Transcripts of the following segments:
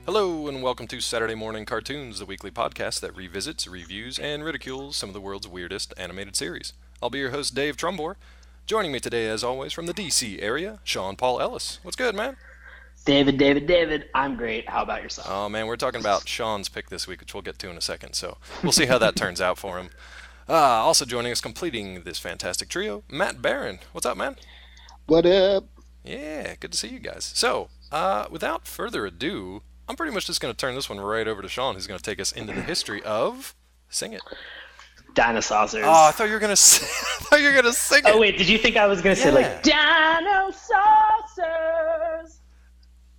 Hello, and welcome to Saturday Mourning Cartoons, the weekly podcast that revisits, reviews, and ridicules some of the world's weirdest animated series. I'll be your host, Dave Trumbore. Joining me today, as always, from the DC area, Sean Paul Ellis. What's good, man? David, I'm great. How about yourself? Oh, man, we're talking about Sean's pick this week, which we'll get to in a second, so we'll see how that turns out for him. Also joining us, completing this fantastic trio, Matt Barron. What's up, man? What up? Yeah, good to see you guys. So, without further ado, I'm pretty much just going to turn this one right over to Sean, who's going to take us into the history of... Sing it. Dinosaurs. Oh, I thought you were gonna. I thought you were gonna sing it. Oh wait, did you think I was gonna say like Dinosaurs?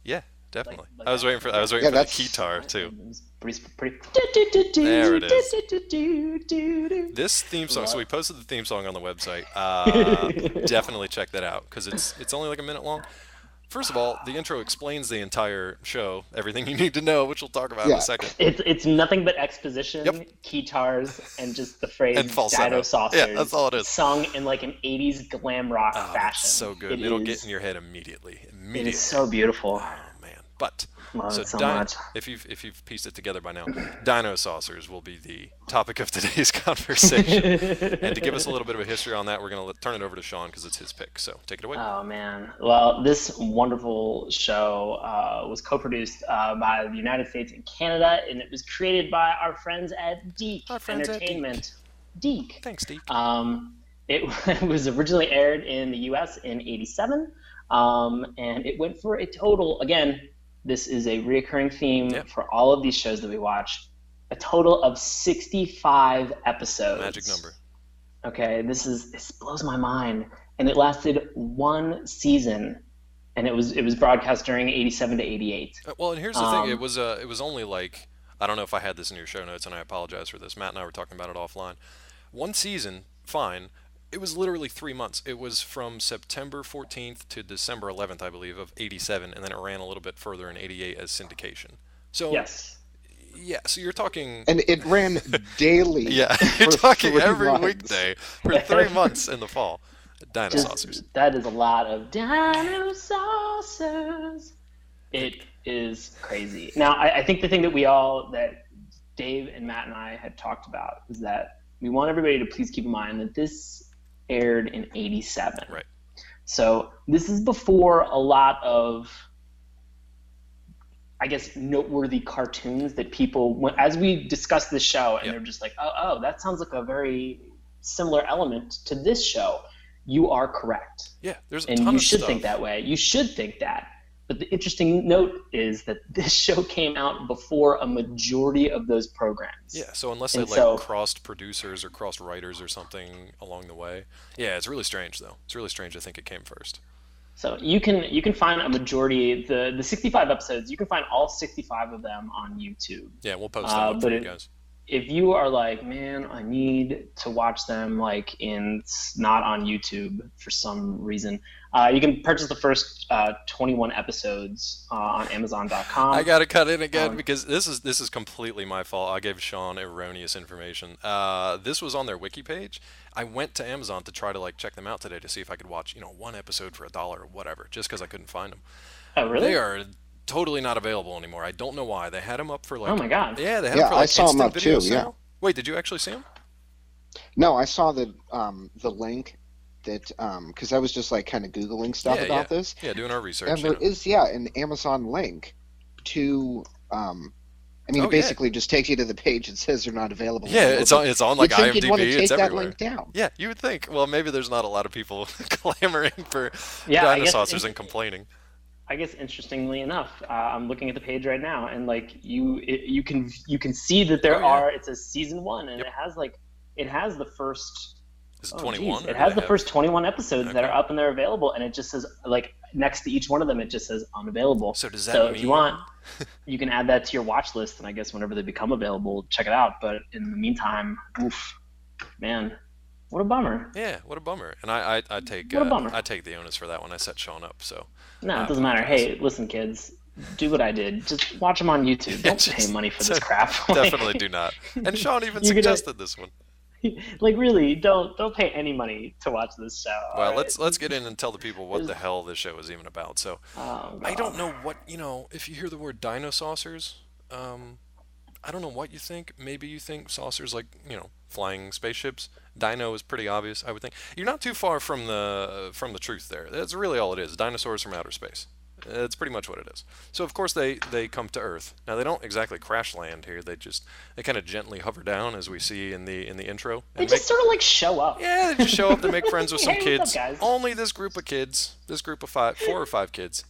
Yeah, definitely. Like I was waiting for the guitar too. Pretty. There it is. This theme song. So we posted the theme song on the website. Definitely check that out because it's only like a minute long. First of all, the intro explains the entire show, everything you need to know, which we'll talk about in a second. It's nothing but exposition, guitars, and just the phrase Dinosaucers. Yeah, that's all it is. Sung in like an 80s glam rock fashion. That's so good. It'll get in your head immediately. It is so beautiful. Oh man. But so much. If you've pieced it together by now, Dinosaucers will be the topic of today's conversation. And to give us a little bit of a history on that, we're going to turn it over to Sean because it's his pick. So take it away. Oh man. Well, this wonderful show was co-produced by the United States and Canada, and it was created by our friends at DiC Entertainment. DiC. Thanks, DiC. It was originally aired in the U.S. in '87, and it went for a total, again, this is a reoccurring theme for all of these shows that we watch, a total of 65 episodes. Magic number. Okay, this blows my mind. And it lasted one season, and it was broadcast during '87 to '88. Well, and here's the thing, it was only like, I don't know if I had this in your show notes, and I apologize for this. Matt and I were talking about it offline. One season, fine. It was literally 3 months. It was from September 14th to December 11th, I believe, of '87, and then it ran a little bit further in '88 as syndication. So yes. Yeah, so you're talking... And it ran daily. Yeah, you're talking every weekday for 3 months in the fall. Dinosaurs. That is a lot of dinosaurs. It is crazy. Now, I think the thing that Dave and Matt and I had talked about is that we want everybody to please keep in mind that this aired in '87. Right. So this is before a lot of, I guess, noteworthy cartoons that people, as we discuss this show, and they're just like, oh, that sounds like a very similar element to this show. You are correct. Yeah, there's a and ton you of should stuff. think that way. You should think that. But the interesting note is that this show came out before a majority of those programs. Yeah, so unless they crossed producers or crossed writers or something along the way. Yeah, it's really strange though. It's really strange to think it came first. So you can find a majority, the 65 episodes, you can find all 65 of them on YouTube. Yeah, we'll post them for you guys. If you are like, man, I need to watch them not on YouTube for some reason, you can purchase the first 21 episodes on Amazon.com. I gotta cut in again because this is completely my fault. I gave Sean erroneous information. This was on their wiki page. I went to Amazon to try to check them out today to see if I could watch one episode for $1 or whatever, just because I couldn't find them. Oh really? They are totally not available anymore. I don't know why. They had them up for oh my god. Yeah, they had them for I saw them up video too. sale. Yeah. Wait, did you actually see them? No, I saw the link that because I was just kind of googling stuff about this. Yeah, doing our research. And there is an Amazon link to it basically just takes you to the page that says they're not available. Yeah, it's on like IMDb. You'd want to take it's that everywhere. link down. Yeah, you would think. Well, maybe there's not a lot of people clamoring for dinosaurs and complaining. I guess interestingly enough, I'm looking at the page right now, and you can see that it's a season 1, and it has the first. Is it 21? It has the first 21 episodes that are up and they're available, and it just says next to each one of them, it just says unavailable. So does that mean? If you want, you can add that to your watch list, and I guess whenever they become available, check it out. But in the meantime, man. What a bummer. Yeah, what a bummer. And I take the onus for that one. I set Sean up, so. No, it doesn't matter. Hey, listen, kids, do what I did. Just watch them on YouTube. Don't pay money for this crap. Definitely do not. And Sean even suggested this one. Like really, don't pay any money to watch this show. Well, All right? let's get in and tell the people what the hell this show is even about. So, Oh I don't god. know what, if you hear the word Dinosaucers, I don't know what you think. Maybe you think saucers like, flying spaceships. Dino is pretty obvious, I would think. You're not too far from the truth there. That's really all it is. Dinosaurs from outer space. That's pretty much what it is. So of course they come to Earth. Now they don't exactly crash land here. They kind of gently hover down as we see in the intro. They just sort of like show up. Yeah, they just show up. They make friends with some Hey, what's kids. up, guys? Only this group of kids. This group of 4 or 5 kids.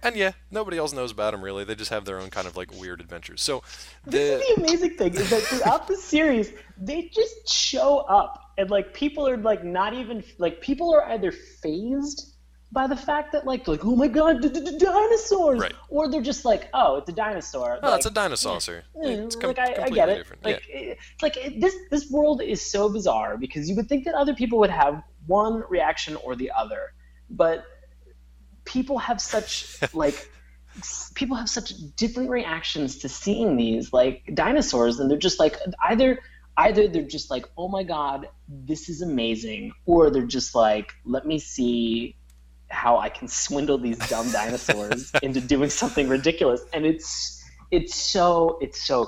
And yeah, nobody else knows about them really. They just have their own kind of like weird adventures. So This is the amazing thing is that throughout the series, they just show up, and like people are like not even like people are either phased by the fact that like oh my god, dinosaurs, Right. or they're just like, oh, it's a dinosaur. oh, like, it's a Dinosaucer. It's like I completely get it. different. Like it's like this world is so bizarre because you would think that other people would have one reaction or the other, but people have such like people have such different reactions to seeing these like dinosaurs, and they're just like either they're just like, oh my god, this is amazing, or they're just like, let me see how I can swindle these dumb dinosaurs into doing something ridiculous. And it's so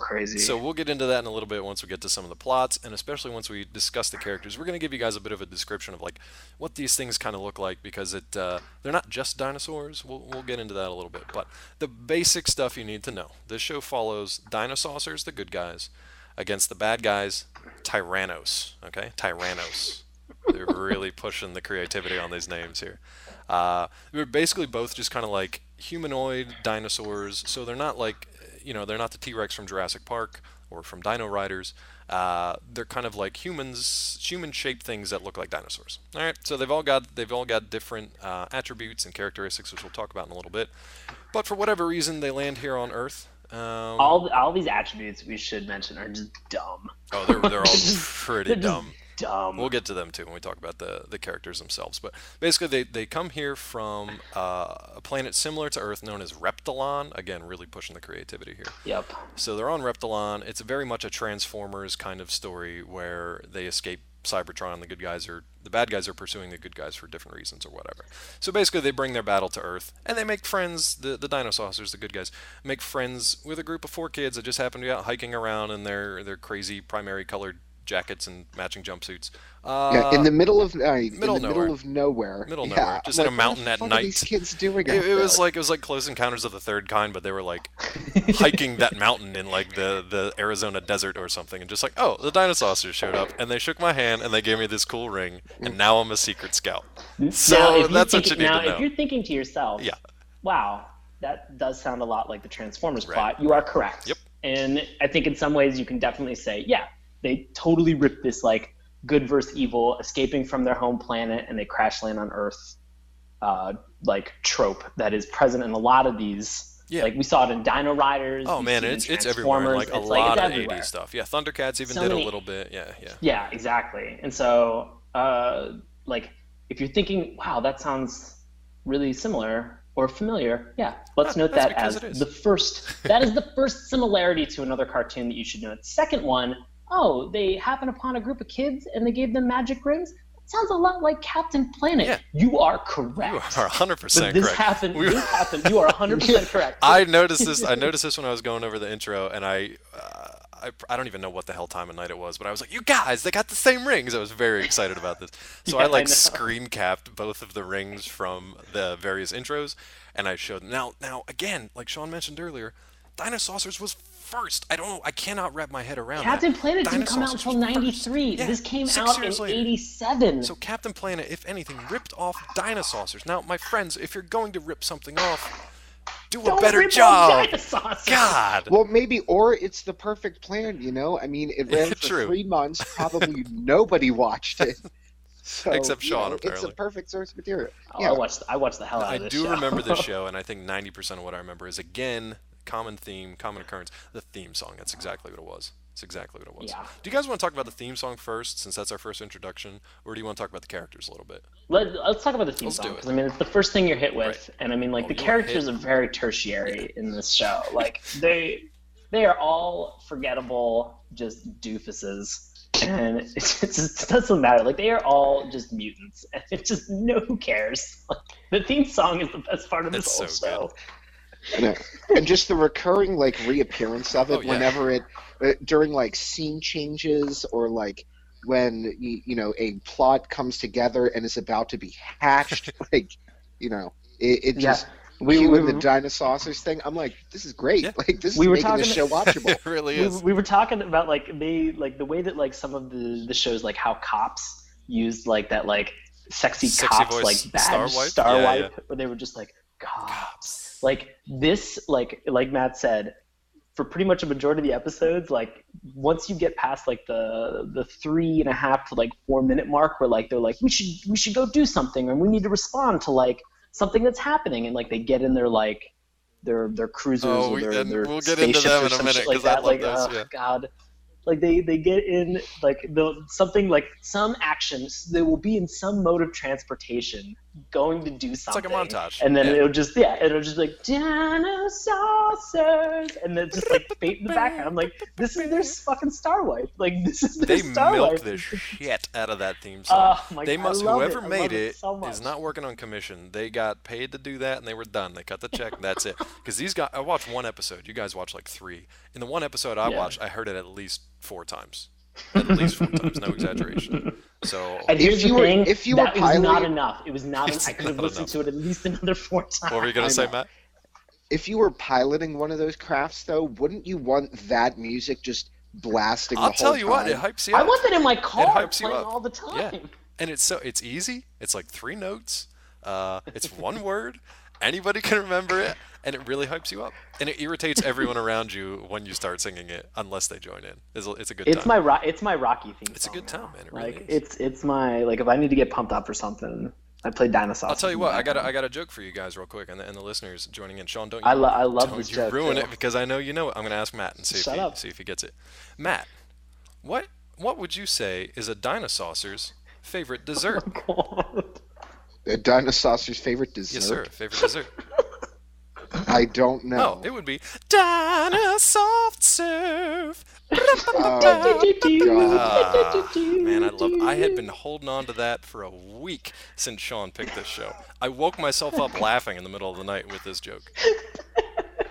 crazy. So we'll get into that in a little bit once we get to some of the plots, and especially once we discuss the characters. We're going to give you guys a bit of a description of like what these things kind of look like, because they're not just dinosaurs. We'll get into that a little bit, but the basic stuff you need to know. This show follows Dinosaucers, the good guys, against the bad guys, Tyrannos. Okay, Tyrannos. They're really pushing the creativity on these names here. They're basically both just kind of like humanoid dinosaurs, so they're not like, they're not the T-Rex from Jurassic Park or from Dino Riders. They're kind of like human-shaped things that look like dinosaurs. All right, so they've all got different attributes and characteristics, which we'll talk about in a little bit. But for whatever reason, they land here on Earth. All these attributes we should mention are just dumb. Oh, they're all pretty dumb. Dumb. We'll get to them too when we talk about the characters themselves. But basically, they come here from a planet similar to Earth known as Reptilon. Again, really pushing the creativity here. Yep. So they're on Reptilon. It's very much a Transformers kind of story where they escape Cybertron. The bad guys are pursuing the good guys for different reasons or whatever. So basically, they bring their battle to Earth, and they make friends. The Dinosaucers, the good guys, make friends with a group of 4 kids that just happen to be out hiking around in their crazy primary colored jackets and matching jumpsuits. In the middle of nowhere. Middle of nowhere, just in a mountain at night. What are these kids doing? It was like Close Encounters of the Third Kind, but they were like hiking that mountain in like the Arizona desert or something, and just like, oh, the Dinosaucers showed up, and they shook my hand and they gave me this cool ring, and now I'm a secret scout. So that's what you need to know. If you're thinking to yourself, yeah, wow, that does sound a lot like the Transformers Right. plot. You are correct. Yep. And I think in some ways you can definitely say, yeah, they totally ripped this like good versus evil, escaping from their home planet, and they crash land on Earth, like trope that is present in a lot of these. Yeah. Like we saw it in Dino Riders. Oh we man, see it in it's everywhere. Like Transformers. a lot of everywhere. 80s stuff. Yeah, Thundercats even So did many- a little bit. Yeah. Yeah, exactly. And so, like, if you're thinking, wow, that sounds really similar or familiar, yeah, let's note That's that because as it is. the first. That is the first similarity to another cartoon that you should know. The second one, oh, they happen upon a group of kids and they gave them magic rings. That sounds a lot like Captain Planet. Yeah. You are correct. You are 100% But this correct. happened. This happened. You are 100% correct. I noticed this when I was going over the intro, and I don't even know what the hell time of night it was, but I was like, you guys, they got the same rings. I was very excited about this. So Yeah, I like I know. screen capped both of the rings from the various intros, and I showed them. Now again, like Sean mentioned earlier, Dinosaurs was first. I don't know. I cannot wrap my head around Captain that. Planet didn't come out Dinosaurs until was first. '93. Yeah, This came 6 out in years later. '87. So Captain Planet, if anything, ripped off Dinosaurs. Now, my friends, if you're going to rip something off, do a Don't better rip off job. Dinosaurs. God. Well, maybe, or it's the perfect plan, you know? I mean, it ran for True. 3 months. Probably nobody watched it. So, Except Sean, It's apparently. a perfect source material. Oh, Yeah. I watched the hell out I of this do show. remember this show, and I think 90% of what I remember is, again, common theme, common occurrence, the theme song. That's exactly what it was. It's exactly what it was. Yeah. Do you guys want to talk about the theme song first, since that's our first introduction, or do you want to talk about the characters a little bit? Let's talk about the theme Let's do song, it. because I mean it's the first thing you're hit with, Right. and I mean like Oh, the you are characters hit. are very tertiary in this show. Like they are all forgettable, just doofuses. And it just doesn't matter. Like, they are all just mutants, and it just who cares? Like, the theme song is the best part of this whole show. And just the recurring like reappearance of it whenever it during like scene changes, or like when a plot comes together and is about to be hatched. Like, it just. We the Dinosaurs thing. I'm like, this is great. Yeah. Like, this is making the show watchable. It really is. We were talking about like the way that like some of the shows, like how Cops used like that like sexy Cops voice, like badge star wipe, where they were just like Cops. Like this, like Matt said, for pretty much a majority of the episodes, like once you get past like the 3.5 to like 4 minute mark, where like they're like, we should go do something, and we need to respond to like something that's happening, and like they get in their like their cruisers or their we'll get into them in a minute, like that. Like, God, like they get in like something like some action. They will be in some mode of transportation, going to do something. It's like a montage, and then it'll just be like Dinosaurs, and then just like fade in the background. I'm like, this is their fucking Star Wipe. Like, this is their Star Wipe. They milk the shit out of that theme song. Whoever made it so is not working on commission. They got paid to do that, and they were done. They cut the check. That's it. Because these guys, I watched one episode. You guys watched like 3. In the one episode I watched, I heard it at least 4 times. At least 4 times, no exaggeration. So, and here's the thing: that was not enough. It was not. I could have listened to it at least another 4 times. What were you gonna say, Matt? If you were piloting one of those crafts, though, wouldn't you want that music just blasting the whole time? I'll tell you what, it hypes you up. I want that in my car, playing all the time. Yeah. And it's easy. It's like 3 notes. It's 1 word. Anybody can remember it, and it really hypes you up. And it irritates everyone around you when you start singing it, unless they join in. It's a good time. It's my Rocky theme song. It's a good time, man. It really like is. It's my, like, if I need to get pumped up for something, I play Dinosaurs. I'll tell you what, I got a joke for you guys real quick, and the listeners joking in. Sean, don't you? I love this joke. Ruin too. it, because I know you know it. I'm gonna ask Matt and see if he gets it. Matt, what would you say is a Dinosaur's favorite dessert? Oh, God. A Dinosaur's favorite dessert? Yes, sir. Favorite dessert. I don't know. Oh, it would be Dinosaur Surf. Man, I had been holding on to that for a week since Sean picked this show. I woke myself up laughing in the middle of the night with this joke.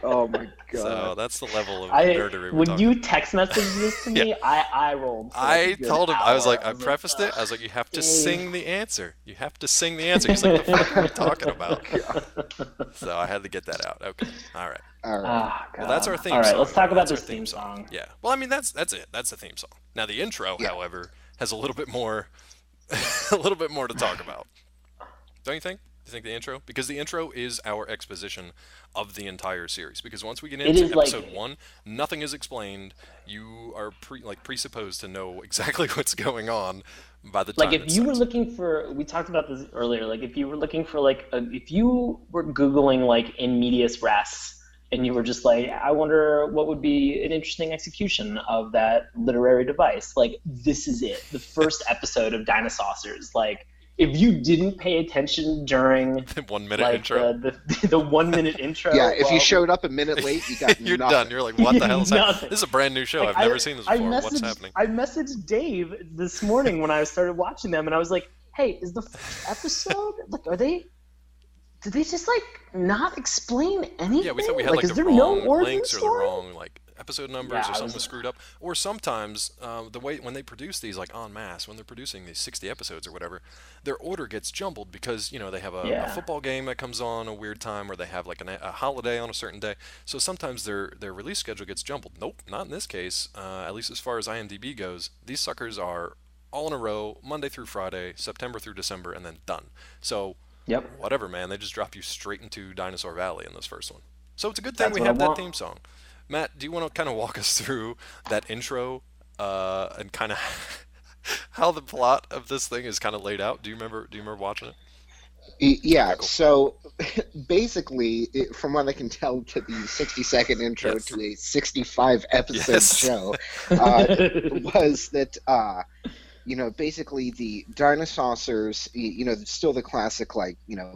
Oh my God! So that's the level of nerdery we're when talking. You text messaged this to me, I rolled. I told him, I was like, I prefaced it. I was like, you have to sing the answer. You have to sing the answer. He's like, what the fuck are you talking about? So I had to get that out. Okay, all right. All right. Oh, well, that's our theme song. All right, let's talk about this theme song. Yeah. Well, I mean, that's it. That's the theme song. Now the intro, however, has a little bit more, to talk about. Don't you think? Do you think the intro? Because the intro is our exposition of the entire series. Because once we get into episode 1, nothing is explained. You are presupposed to know exactly what's going on by the time. Like, if you were looking for, we talked about this earlier. Like, if you were looking for if you were Googling like in medias res, and you were just like, I wonder what would be an interesting execution of that literary device. Like, this is it. The first episode of Dinosaurs. Like, if you didn't pay attention during the 1 minute intro, the 1 minute intro, if you showed up a minute late, you got you're nothing. Done. You're like, what the hell is happening? This is a brand new show. I've never seen this before. What's happening? I messaged Dave this morning when I started watching them, and I was like, hey, is the first episode, like, did they just like not explain anything? Yeah, we thought we had like the wrong links or the wrong like episode numbers or something was screwed up. Or sometimes the way when they produce these like en masse, when they're producing these 60 episodes or whatever, their order gets jumbled because they have a football game that comes on a weird time, or they have like a holiday on a certain day. So sometimes their release schedule gets jumbled. Nope, not in this case. At least as far as IMDb goes, these suckers are all in a row, Monday through Friday, September through December, and then done. So. Yep. Whatever, man. They just drop you straight into Dinosaur Valley in this first one. So it's a good thing we have that theme song. Matt, do you want to kind of walk us through that intro and kind of how the plot of this thing is kind of laid out? Do you remember watching it? Yeah. Cool. So basically, from what I can tell, to the 60-second intro to a 65-episode show was that. Basically the Dinosaurs, still the classic,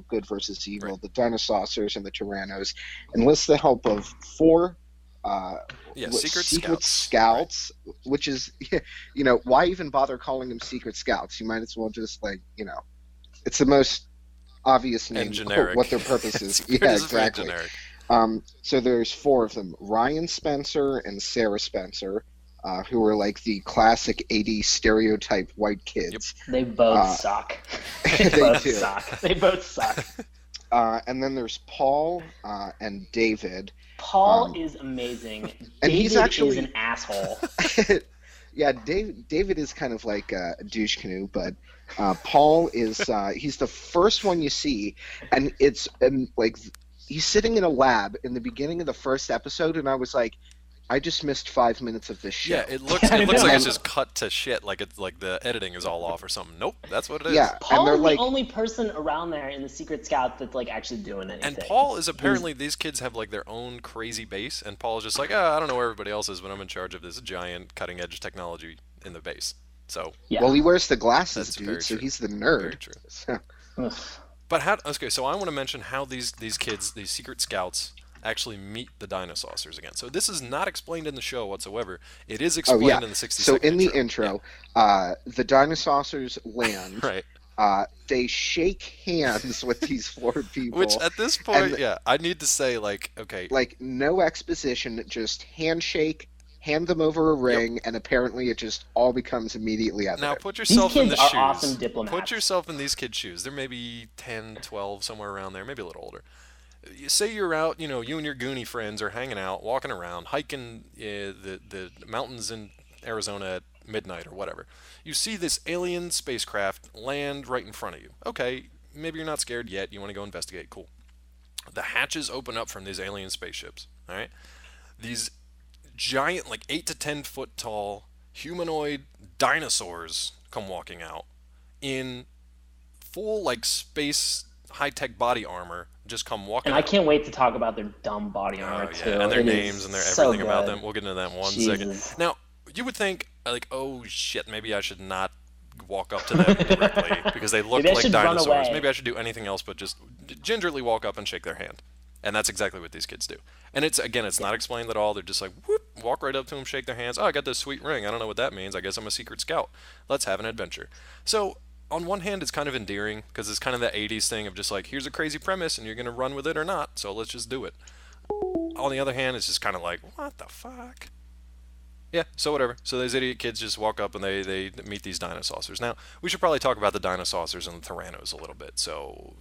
good versus evil, the Dinosaurs and the Tyrannos enlist the help of 4 Secret Scouts, right. Which is, why even bother calling them Secret Scouts? You might as well just it's the most obvious name and generic. What their purpose is. Yeah, exactly. So there's 4 of them: Ryan Spencer and Sarah Spencer, who are like the classic 80s stereotype white kids. Yep. They both suck. They both do. Suck. They both suck. And then there's Paul and David. Paul is amazing. And David he's actually is an asshole. Yeah, David is kind of like a douche canoe, but Paul is he's the first one you see, and it's like he's sitting in a lab in the beginning of the first episode, and I was like, I just missed 5 minutes of this show. Yeah, it looks like it's just cut to shit, like it's like the editing is all off or something. Nope, that's what it is. Yeah, Paul is the only person around there in the Secret Scout that's like actually doing anything. And Paul is apparently these kids have like their own crazy base, and Paul is just like, I don't know where everybody else is, but I'm in charge of this giant cutting edge technology in the base. So yeah. Well, he wears the glasses, dude, so he's the nerd. Very true. So. But so I want to mention how these kids, these Secret Scouts, actually meet the Dinosaurs again. So this is not explained in the show whatsoever. It is explained in the 60 So second in the intro, the Dinosaurs land. Right. They shake hands with these 4 people. Which at this point, I need to say, okay. Like, no exposition, just handshake, hand them over a ring, and apparently it just all becomes immediately evident. Now put yourself in the shoes. Awesome diplomats. Put yourself in these kids' shoes. They're maybe 10, 12, somewhere around there, maybe a little older. Say you're out, you and your Goonie friends are hanging out, walking around, hiking the mountains in Arizona at midnight or whatever. You see this alien spacecraft land right in front of you. Okay, maybe you're not scared yet. You want to go investigate. Cool. The hatches open up from these alien spaceships. All right. These giant, 8 to 10 foot tall humanoid dinosaurs come walking out in full space high-tech body armor. Just come walking. And I can't wait to talk about their dumb body armor too. And their names and their everything about them. We'll get into that in one second. Now, you would think oh shit, maybe I should not walk up to them directly because they look like dinosaurs. Maybe I should do anything else but just gingerly walk up and shake their hand. And that's exactly what these kids do. And it's not explained at all. They're just like, whoop, walk right up to them, shake their hands. Oh, I got this sweet ring. I don't know what that means. I guess I'm a Secret Scout. Let's have an adventure. So on one hand, it's kind of endearing because it's kind of that 80s thing of just here's a crazy premise and you're going to run with it or not, so let's just do it. On the other hand, it's just kind of like, what the fuck? Yeah, so whatever. So these idiot kids just walk up and they meet these Dinosaurs. Now, we should probably talk about the Dinosaurs and the Tyrannos a little bit. So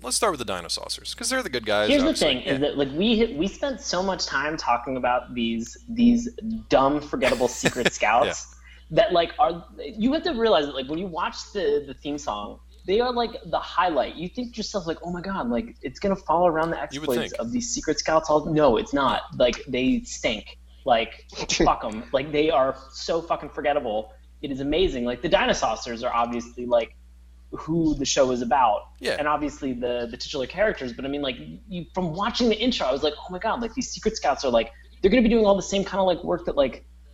let's start with the Dinosaurs because they're the good guys. Here's obviously. The thing: is that we spent so much time talking about these dumb, forgettable Secret Scouts. That you have to realize that when you watch the theme song, they are the highlight. You think to yourself oh my god, it's gonna follow around the exploits of these Secret Scouts. No, it's not. They stink. Fuck them. They are so fucking forgettable. It is amazing. The Dinosaurs are obviously who the show is about. Yeah. And obviously the titular characters. But I mean from watching the intro, I was like, oh my god, these Secret Scouts are they're gonna be doing all the same kind of work that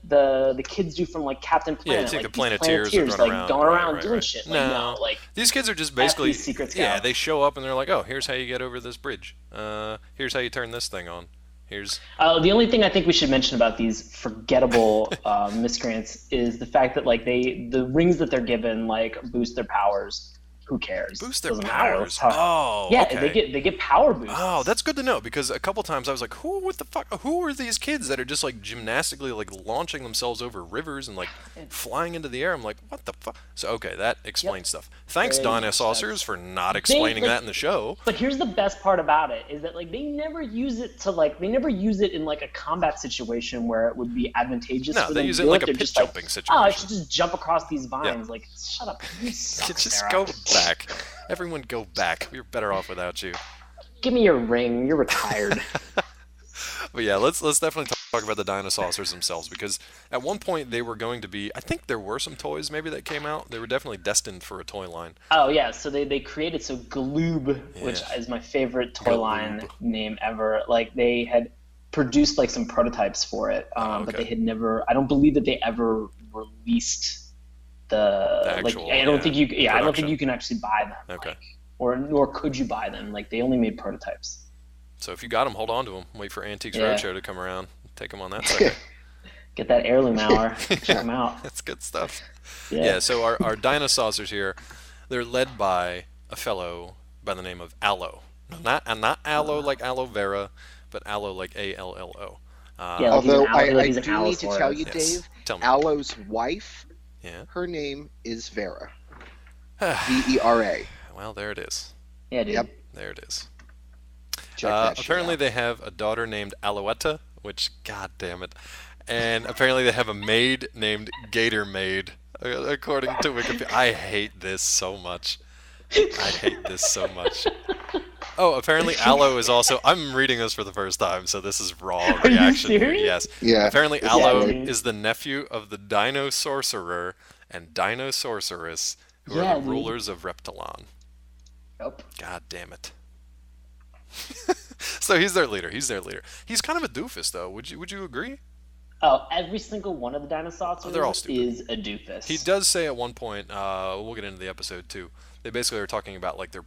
the kids do from Captain Planet. Yeah, it's the Planeteers are going around doing shit. No, these kids are just basically Secret Scouts. Yeah, they show up and they're like, oh, here's how you get over this bridge. Here's how you turn this thing on. Here's the only thing I think we should mention about these forgettable miscreants is the fact that the rings that they're given boost their powers. Who cares? Boost their powers. Yeah, okay. they get power boosts. Oh, that's good to know because a couple times I was like, what the fuck? Who are these kids that are just gymnastically launching themselves over rivers and flying into the air? I'm like, what the fuck? So okay, that explains stuff. Thanks, Dinosaurs, for not explaining that in the show. But here's the best part about it is that they never use it to they never use it in a combat situation where it would be advantageous. No, for they them use to it do in a pit jumping situation. Oh, I should just jump across these vines. Yeah. Shut up. You suck, just Sarah. go back. Everyone go back. We're better off without you. Give me your ring. You're retired. But yeah, let's definitely talk about the Dinosaurs themselves because at one point they were going to be. I think there were some toys maybe that came out. They were definitely destined for a toy line. Oh yeah, so they created Galoob, which is my favorite toy line name ever. They had produced some prototypes for it, but they had never. I don't believe that they ever released the actual, I don't think you. I don't think you can actually buy them. Okay. Nor could you buy them. They only made prototypes. So if you got them, hold on to them. Wait for Antiques Roadshow to come around. Take them on that sucker. Get that heirloom hour. Check them out. That's good stuff. Yeah. So our Dinosaucers here, they're led by a fellow by the name of Aloe. Not aloe like aloe vera, but aloe like ALLO. Although I do need to tell you, yes. Dave, Tell me. Aloe's wife, her name is Vera. Vera. Well, there it is. Yeah, dude. Yep. There it is. Apparently they have a daughter named Alouetta, which, god damn it. And apparently they have a maid named Gator Maid, according to Wikipedia. I hate this so much. Oh, apparently Aloe is also... I'm reading this for the first time, so this is raw reaction. Are you serious? Yes. Yeah. Apparently Aloe is the nephew of the Dinosaurcerer and Dinosaurceress, who are the rulers of Reptilon. Nope. God damn it. So he's their leader. He's kind of a doofus, though. Would you agree? Oh, every single one of the Dinosaurs they're all stupid. is a doofus. He does say at one point, we'll get into the episode too, they basically are talking about like their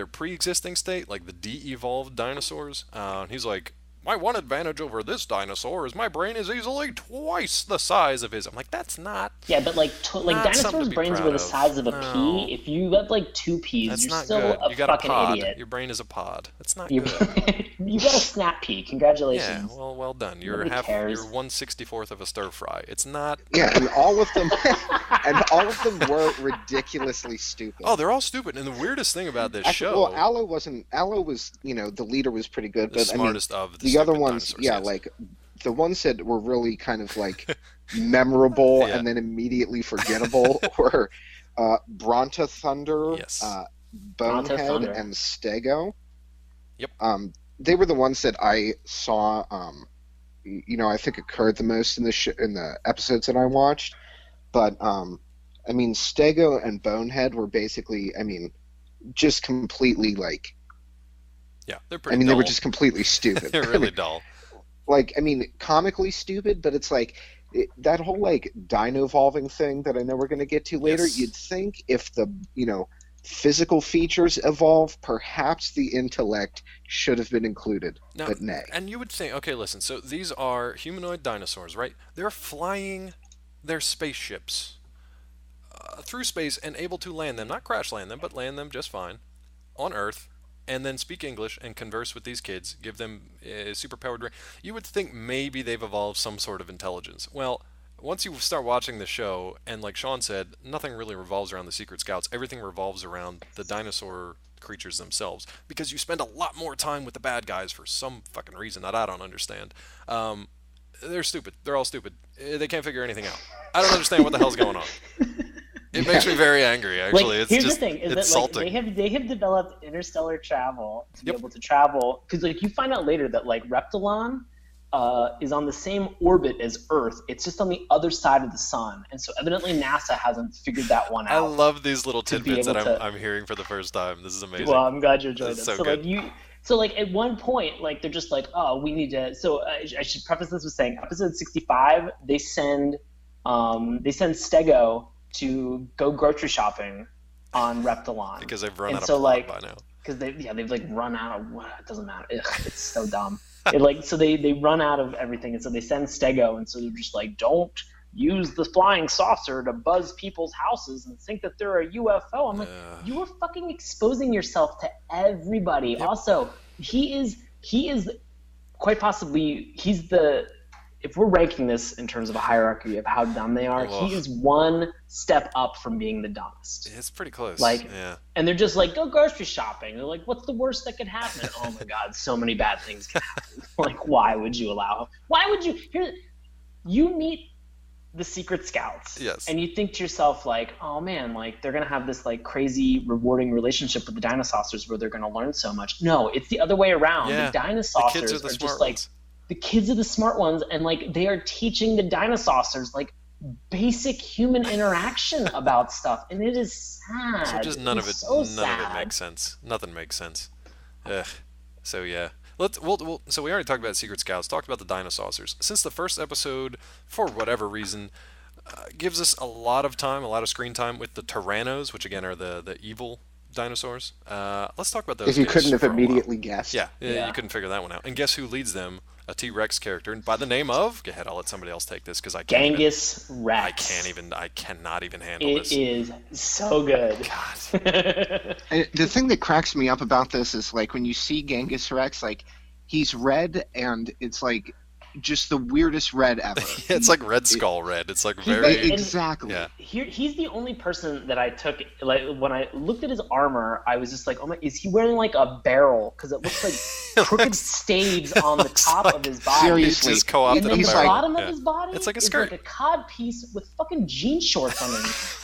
pre-existing state, like the de-evolved dinosaurs. He's like, my one advantage over this dinosaur is my brain is easily twice the size of his. I'm like, that's not. Yeah, but like dinosaurs' brains were the size of a pea. If you got like 2 peas, that's you're not still good. a You got fucking a pod. idiot. Your brain is a pod. That's not good. You got a snap pea. Congratulations. Yeah, well done. You're 1/64th of a stir fry. It's not. Yeah, and all of them were ridiculously stupid. Oh, they're all stupid. And the weirdest thing about this show. Well, Aloe was, the leader was pretty good, but smartest of the other ones, like the ones that were really kind of like memorable and then immediately forgettable were Bronta Thunder, Bonehead, and Stego. Yep. They were the ones that I saw. I think occurred the most in the episodes that I watched. But Stego and Bonehead were basically, just completely like. Yeah, they're pretty. Dull. They were just completely stupid. They're really dull. Comically stupid, but it's like that whole like dino-evolving thing that I know we're going to get to later. Yes. You'd think if the physical features evolve, perhaps the intellect should have been included, but nay. And you would think, okay, listen. So these are humanoid dinosaurs, right? They're flying their spaceships through space and able to land them, not crash land them, but land them just fine on Earth. And then speak English and converse with these kids, give them a superpowered brain. You would think maybe they've evolved some sort of intelligence. Well, once you start watching the show, and like Sean said, nothing really revolves around the Secret Scouts. Everything revolves around the dinosaur creatures themselves. Because you spend a lot more time with the bad guys for some fucking reason that I don't understand. They're stupid. They're all stupid. They can't figure anything out. I don't understand what the hell's going on. It makes me very angry, actually. Here's the thing: is that they have developed interstellar travel to be able to travel. Because you find out later that Reptilon is on the same orbit as Earth. It's just on the other side of the sun, and so evidently NASA hasn't figured that one out. I love these little tidbits that I'm hearing for the first time. This is amazing. Well, I'm glad you enjoyed it. So good. At one point, they're just like, oh, we need to. So I should preface this with saying, episode 65, they send Stego to go grocery shopping on Reptilon because they've run out of plot by now. Because they've run out of what? It doesn't matter. Ugh, it's so dumb. So they run out of everything, and so they send Stego, and so they're just like, don't use the flying saucer to buzz people's houses and think that they're a UFO. I'm like, you are fucking exposing yourself to everybody. Yep. Also, he is quite possibly if we're ranking this in terms of a hierarchy of how dumb they are, he is one step up from being the dumbest. It's pretty close. And they're just like, go grocery shopping. They're like, what's the worst that could happen? Oh my God, so many bad things can happen. Why would you allow him? Why would you? You meet the Secret Scouts. Yes. And you think to yourself, oh man, they're going to have this crazy rewarding relationship with the Dinosaurs where they're going to learn so much. No, it's the other way around. Yeah. The Dinosaurs are just ones. The kids are the smart ones, and they are teaching the Dinosaurs basic human interaction about stuff, and it is sad. So just none of it makes sense. Nothing makes sense. Ugh. So yeah, so we already talked about Secret Scouts. Talked about the Dinosaurs. Since the first episode, for whatever reason, gives us a lot of screen time with the Tyrannos, which again are the evil dinosaurs. Let's talk about those If you guys couldn't have for a while. immediately guessed. Yeah, you couldn't figure that one out. And guess who leads them? A T-Rex character by the name of. Go ahead, I'll let somebody else take this because I can't. Genghis Rex. I cannot even handle this. It is so good. God. And the thing that cracks me up about this is like when you see Genghis Rex, like he's red and it's like just the weirdest red ever. Yeah, it's like Red Skull red. It's like very exactly. Yeah. He's the only person that I took, like, when I looked at his armor, I was just like, oh my, is he wearing like a barrel? Because it looks like crooked staves on the top of his body. Seriously. Just co-opted And then a the barrel. bottom Yeah. of his body It's like a is skirt. like a cod piece with fucking jean shorts underneath.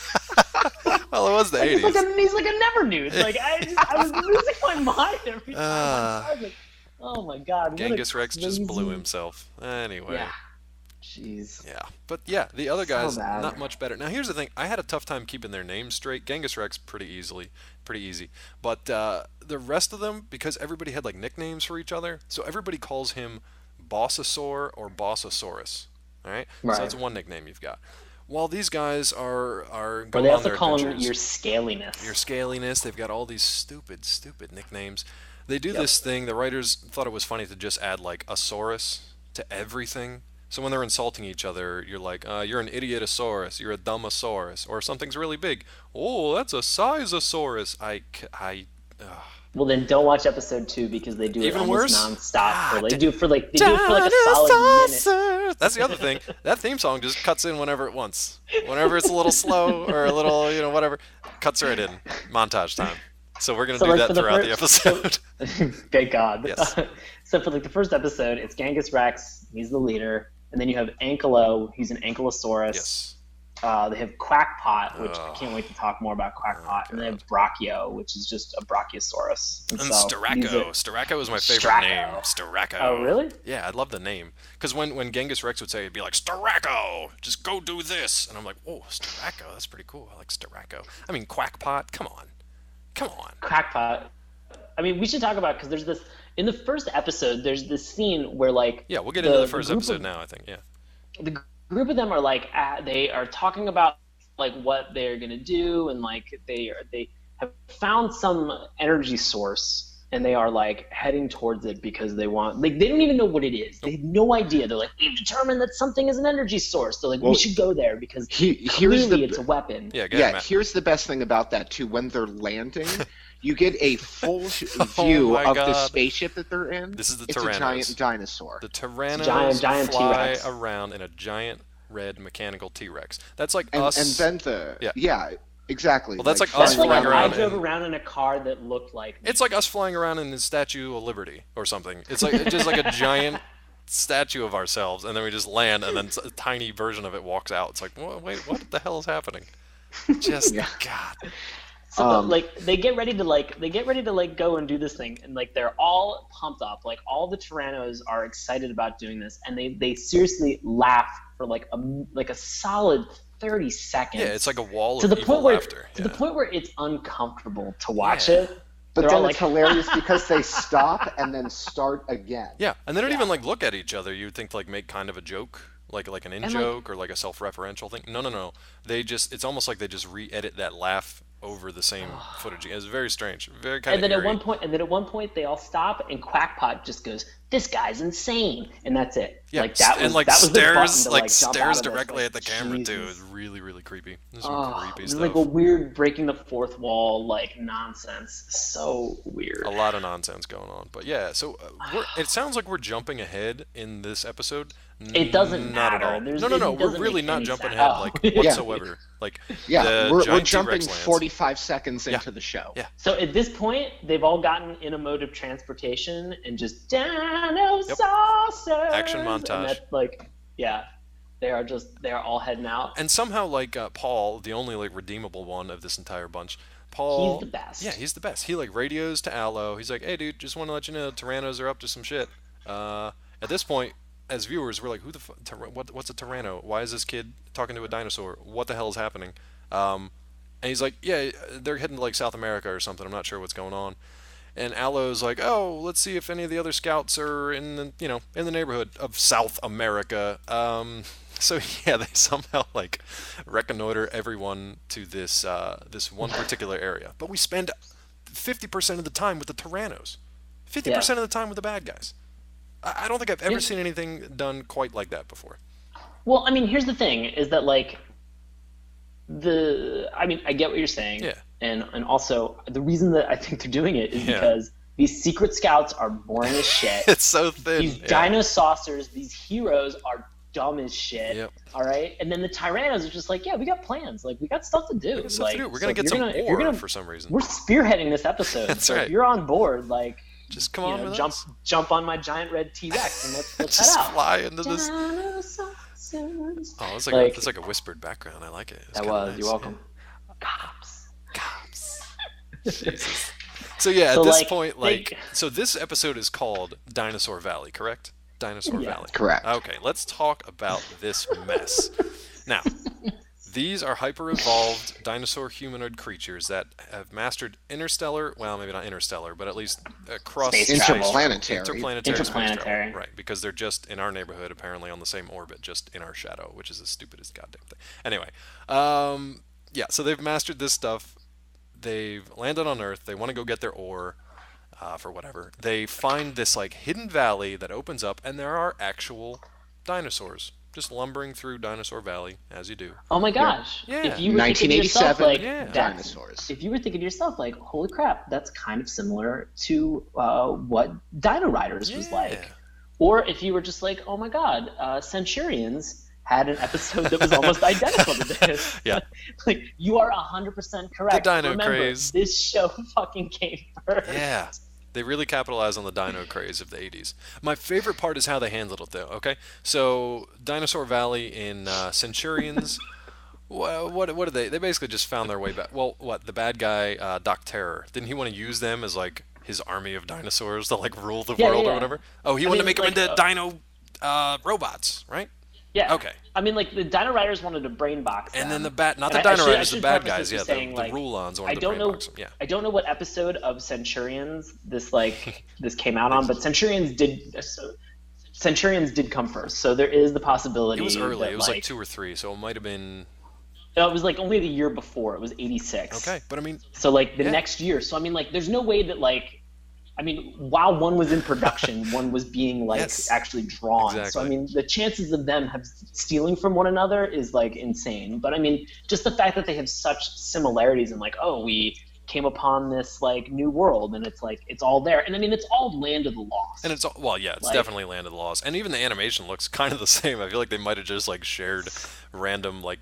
Well, it was the Like, 80s. he's like a never nude. Like I was losing my mind every time. I was like, oh my god. what a Genghis Rex just blew crazy- himself. Anyway. Yeah. Jeez. Yeah, but yeah, the other guys bad. not much better. Now here's the thing: I had a tough time keeping their names straight. Genghis Rex pretty easy. But the rest of them, because everybody had like nicknames for each other, so everybody calls him Bossasaur or Bossasaurus. All right, so Right. that's one nickname you've got. While these guys are Or going they on also their call him adventures, your scaliness. your scaliness, they've got all these stupid nicknames. They do this thing. The writers thought it was funny to just add like a saurus to everything. So when they're insulting each other, you're like, you're an idiotosaurus, you're a dumbosaurus, or if something's really big, oh, that's a sizeosaurus. Well, then don't watch episode 2 because they do it Even almost worse? nonstop. They do it for like a solid minute. That's the other thing. That theme song just cuts in whenever it wants. Whenever it's a little slow or a little, whatever, cuts right in. Montage time. So we're going to So, do like, that for the throughout the first- episode. Thank God. Yes. So for like the first episode, it's Genghis Rex. He's the leader, and then you have Ankylo. He's an ankylosaurus. Yes. They have Quackpot, which I can't wait to talk more about Quackpot, and they have Brachio, which is just a Brachiosaurus. And so Sterako. Sterako is my favorite Sterako. name. Sterako. Oh, really? Yeah, I love the name. Because when Genghis Rex would say, it'd be like, Sterako, just go do this. And I'm like, whoa, Sterako, that's pretty cool. I like Sterako. I mean, Quackpot, come on. Crackpot. I mean, we should talk about, because there's this in the first episode. There's this scene where like Yeah, we'll get into the first episode now, I think. Yeah. The group of them are like they are talking about like what they're gonna do, and like they have found some energy source, and they are like heading towards it because they want, like, they don't even know what it is. They have no idea. They're like, we've determined that something is an energy source. They're like, we should go there because clearly it's a weapon. Yeah, go ahead, Matt. Here's the best thing about that too. When they're landing, you get a full view my of the God. spaceship that they're in. This is the It's Tyrannos. a giant dinosaur. The Tyrannos Giant fly T-Rex. around in a giant red mechanical T-Rex. That's like and, us. and then yeah, exactly. Well, that's like us That's like flying if around I drove in- around in a car that looked like me. It's like us flying around in the Statue of Liberty or something. It's just like a giant statue of ourselves, and then we just land, and then a tiny version of it walks out. It's like, wait, what the hell is happening? Just God. So like they get ready to go and do this thing, and like they're all pumped up. Like all the Tyrannos are excited about doing this, and they seriously laugh for like a solid 30 seconds. Yeah, it's like a wall to of the evil point where laughter. to the Yeah. point where it's uncomfortable to watch Yeah. it. But They're then all it's like, hilarious because they stop and then start again. Yeah, and they don't even like look at each other. You'd think like make kind of a joke, like an in joke or like a self-referential thing. No. They just, it's almost like they just re-edit that laugh over the same footage. It's very strange, very kind And of then at one point they all stop, and Quackpot just goes, "This guy's insane," and that's it. Yeah, like that was and like that was the button stares to, like jump stares out of this. directly Like, at the camera too. Jesus. It's really really creepy. There's some creepy It's stuff. like a weird breaking the fourth wall like nonsense. So weird. A lot of nonsense going on. But yeah, so it sounds like we're jumping ahead in this episode. It doesn't Not matter. at all. There's- No. it We're doesn't really make not any jumping sense. ahead Oh. like Yeah. whatsoever. Like Yeah, the we're giant jumping T-Rex lands. 45 seconds into the show. Yeah. So at this point, they've all gotten in a mode of transportation and just dinosaurs. Action montage. And that's like, yeah, they are all heading out. And somehow, like Paul, the only like redeemable one of this entire bunch, Paul. He's the best. Yeah, he's the best. He like radios to Allo. He's like, "Hey, dude, just want to let you know, Tyrannos are up to some shit." At this point, as viewers, we're like, "Who the what's a Tyranno? Why is this kid talking to a dinosaur? What the hell is happening?" And he's like, "Yeah, they're heading to like South America or something. I'm not sure what's going on." And Allo's like, "Oh, let's see if any of the other scouts are in the neighborhood of South America." So yeah, they somehow like reconnoiter everyone to this one particular area. But we spend 50% of the time with the Tyrannos. 50% of the time with the bad guys. I don't think I've ever seen anything done quite like that before. Well, I mean, here's the thing, is that, like, I get what you're saying. Yeah. And also, the reason that I think they're doing it is because these secret scouts are boring as shit. It's so thin. These Dinosaucers, these heroes are dumb as shit. Yep. All right? And then the Tyrannos are just like, yeah, we got plans. Like, we got stuff to do. We're going to get some ore for some reason. We're spearheading this episode. That's so right. if you're on board, like, just come on with us. Jump on my giant red T-Rex and let's head just out. Fly into this. Oh, it's like a whispered background. I like it. Nice. You're welcome. Yeah. Cops. Jesus. So at this point, so this episode is called Dinosaur Valley, correct? Dinosaur Valley. Correct. Okay, let's talk about this mess. Now, these are hyper-evolved dinosaur humanoid creatures that have mastered interstellar, well, maybe not interstellar, but at least interplanetary. Interplanetary. Right, because they're just in our neighborhood, apparently on the same orbit, just in our shadow, which is the stupidest goddamn thing. Anyway, so they've mastered this stuff. They've landed on Earth. They want to go get their ore for whatever. They find this like hidden valley that opens up, and there are actual dinosaurs just lumbering through Dinosaur Valley, as you do. Oh my gosh! Yeah. If you were 1987 dinosaurs. If you were thinking to yourself, like, holy crap, that's kind of similar to what Dino Riders was like. Or if you were just like, oh my god, Centurions had an episode that was almost identical to this. Yeah. Like, you are 100% correct. The dino Remember, craze. This show fucking came first. Yeah. They really capitalized on the dino craze of the 80s. My favorite part is how they handled it, though, okay? So, Dinosaur Valley in Centurions, what did they... They basically just found their way back. Well, the bad guy, Doc Terror, didn't he want to use them as, like, his army of dinosaurs to, like, rule the world or whatever? Oh, he wanted to make them into dino robots, right? Yeah. Okay. I mean, like, the Dino Riders wanted to brain box them. And then the Dino Riders, the bad guys, the Rulons wanted to brain box them. Yeah. I don't know what episode of Centurions this came out on, but Centurions did come first. So there is the possibility. It was early. It was like 2 or 3, so it might have been. No, it was like only the year before. It was 86. Okay, but I mean. So like the next year. So I mean, like, there's no way that while one was in production, one was being actually drawn. Exactly. So I mean, the chances of them stealing from one another is like insane. But I mean, just the fact that they have such similarities and like, oh, we came upon this like new world and it's like it's all there. And I mean, it's all Land of the Lost. And it's definitely Land of the Lost. And even the animation looks kind of the same. I feel like they might have just like shared random like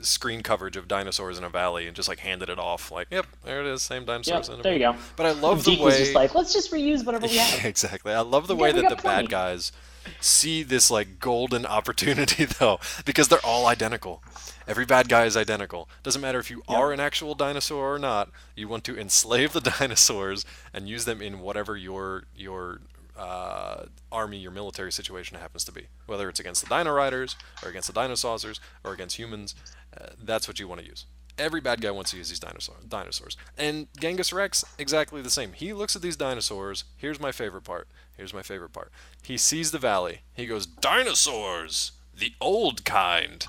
screen coverage of dinosaurs in a valley and just like handed it off like, yep, there it is, same dinosaurs. Yep, there you go. But I love the way was just like, let's just reuse whatever we have. Exactly. I love the way that the bad guys see this like golden opportunity though, because they're all identical. Every bad guy is identical. Doesn't matter if you are an actual dinosaur or not. You want to enslave the dinosaurs and use them in whatever your army, your military situation happens to be. Whether it's against the Dino Riders, or against the Dinosaurs, or against humans, that's what you want to use. Every bad guy wants to use these dinosaurs. And Genghis Rex, exactly the same. He looks at these dinosaurs. Here's my favorite part. He sees the valley. He goes, dinosaurs! The old kind!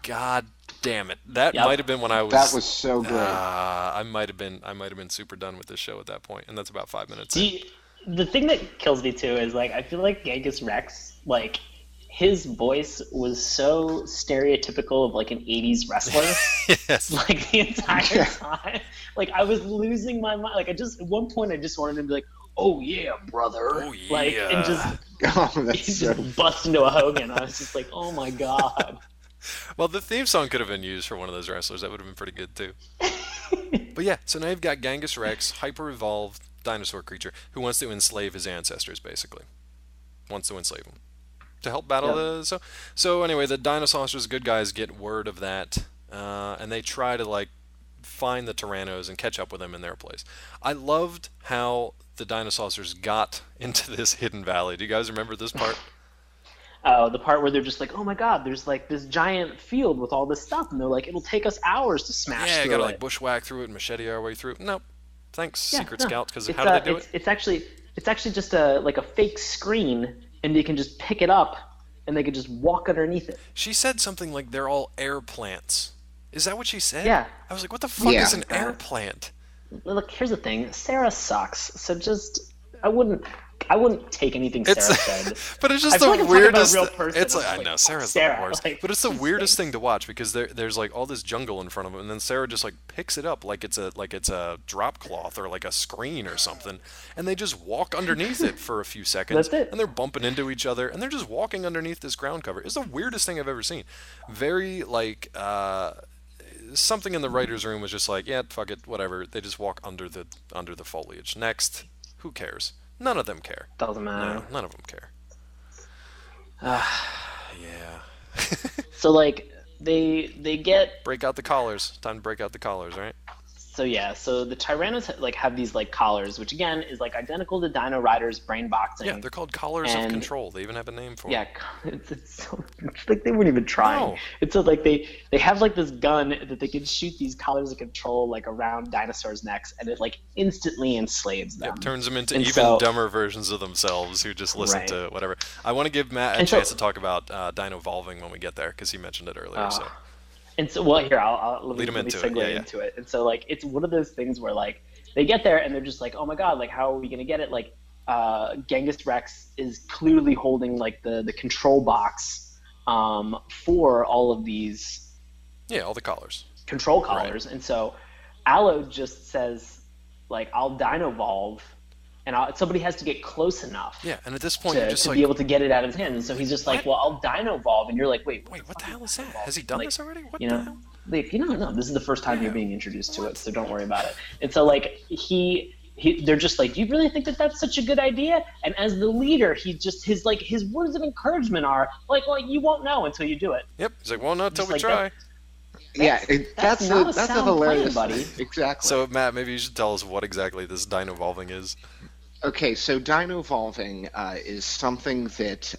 God damn it. That might have been when I was... That was so good. I might have been super done with this show at that point, and that's about 5 minutes in. The thing that kills me too is like I feel like Genghis Rex, like his voice was so stereotypical of like an 80s wrestler. Yes. Like the entire time. Like I was losing my mind. Like at one point I just wanted him to be like, oh yeah, brother. Oh yeah. Like and just bust into a Hogan. I was just like, oh my god. Well, the theme song could have been used for one of those wrestlers. That would have been pretty good too. But yeah, so now you've got Genghis Rex, hyper-evolved dinosaur creature who wants to enslave his ancestors, basically. Wants to enslave them to help battle the... So anyway, the Dinosaurs, good guys, get word of that, and they try to like find the Tyrannos and catch up with them in their place. I loved how the Dinosaurs got into this hidden valley. Do you guys remember this part? Oh, the part where they're just like, oh my god, there's like this giant field with all this stuff, and they're like, it'll take us hours to smash through it. Yeah, you gotta like bushwhack through it and machete our way through. Nope. Thanks, Secret Scouts, because how do they do it? It's actually just a fake screen, and they can just pick it up, and they can just walk underneath it. She said something like they're all air plants. Is that what she said? Yeah. I was like, what the fuck is an air plant? look, here's the thing. Sarah sucks. So just I wouldn't take anything Sarah said. But it's just I feel the like I'm talking about weirdest. a real person. It's like, I know Sarah's Sarah, the worst, like, but it's the she weirdest stinks. thing to watch because there's like all this jungle in front of him, and then Sarah just like picks it up like it's a drop cloth or like a screen or something, and they just walk underneath it for a few seconds, That's it. and they're bumping into each other, and they're just walking underneath this ground cover. It's the weirdest thing I've ever seen. Very like something in the writers' room was just like, yeah, fuck it, whatever. They just walk under the foliage. Next, who cares? None of them care. Doesn't matter. No, none of them care. Yeah. So like they get Break out the collars. Time to break out the collars, right? so the Tyrannos like have these like collars, which again is like identical to Dino Riders brain boxing. Yeah, they're called collars of And- control. They even have a name for Yeah, them. it's so, it's like they weren't even trying. No. It's so like they have like this gun that they can shoot these collars of control like around dinosaurs' necks, and it like instantly enslaves them. Yep, turns them into And even so- dumber versions of themselves who just listen Right. to whatever. I want to give Matt a And so- chance to talk about Dino-volving when we get there, because he mentioned it earlier. So And so, well, here I'll Lead 'em let me into it, segue yeah. into it. And so, like, it's one of those things where, like, they get there and they're just like, oh my god, like, how are we gonna get it? Like, Genghis Rex is clearly holding like the control box for all of these yeah, all the collars. control collars, and so Allo just says, like, I'll Dino-volve, and somebody has to get close enough Yeah, and at this point, you're to, just to like, be able to get it out of his hand. And so he's just like, What? well, I'll Dino-volve, and you're like, wait, wait, what the hell is that? Has he done Like, this already? What you the know, hell? like, no, this is the first time Yeah. you're being introduced to it, so don't worry about it. And so, like, they're just like, do you really think that that's such a good idea? And as the leader, his words of encouragement are like, well, you won't know until you do it. Yep. He's like, well, not till Just we like try. Yeah, that's that's not a a that's a sound hilarious plan, buddy. Exactly. So, Matt, maybe you should tell us what exactly this dino-volving is. Okay, so dino-volving is something that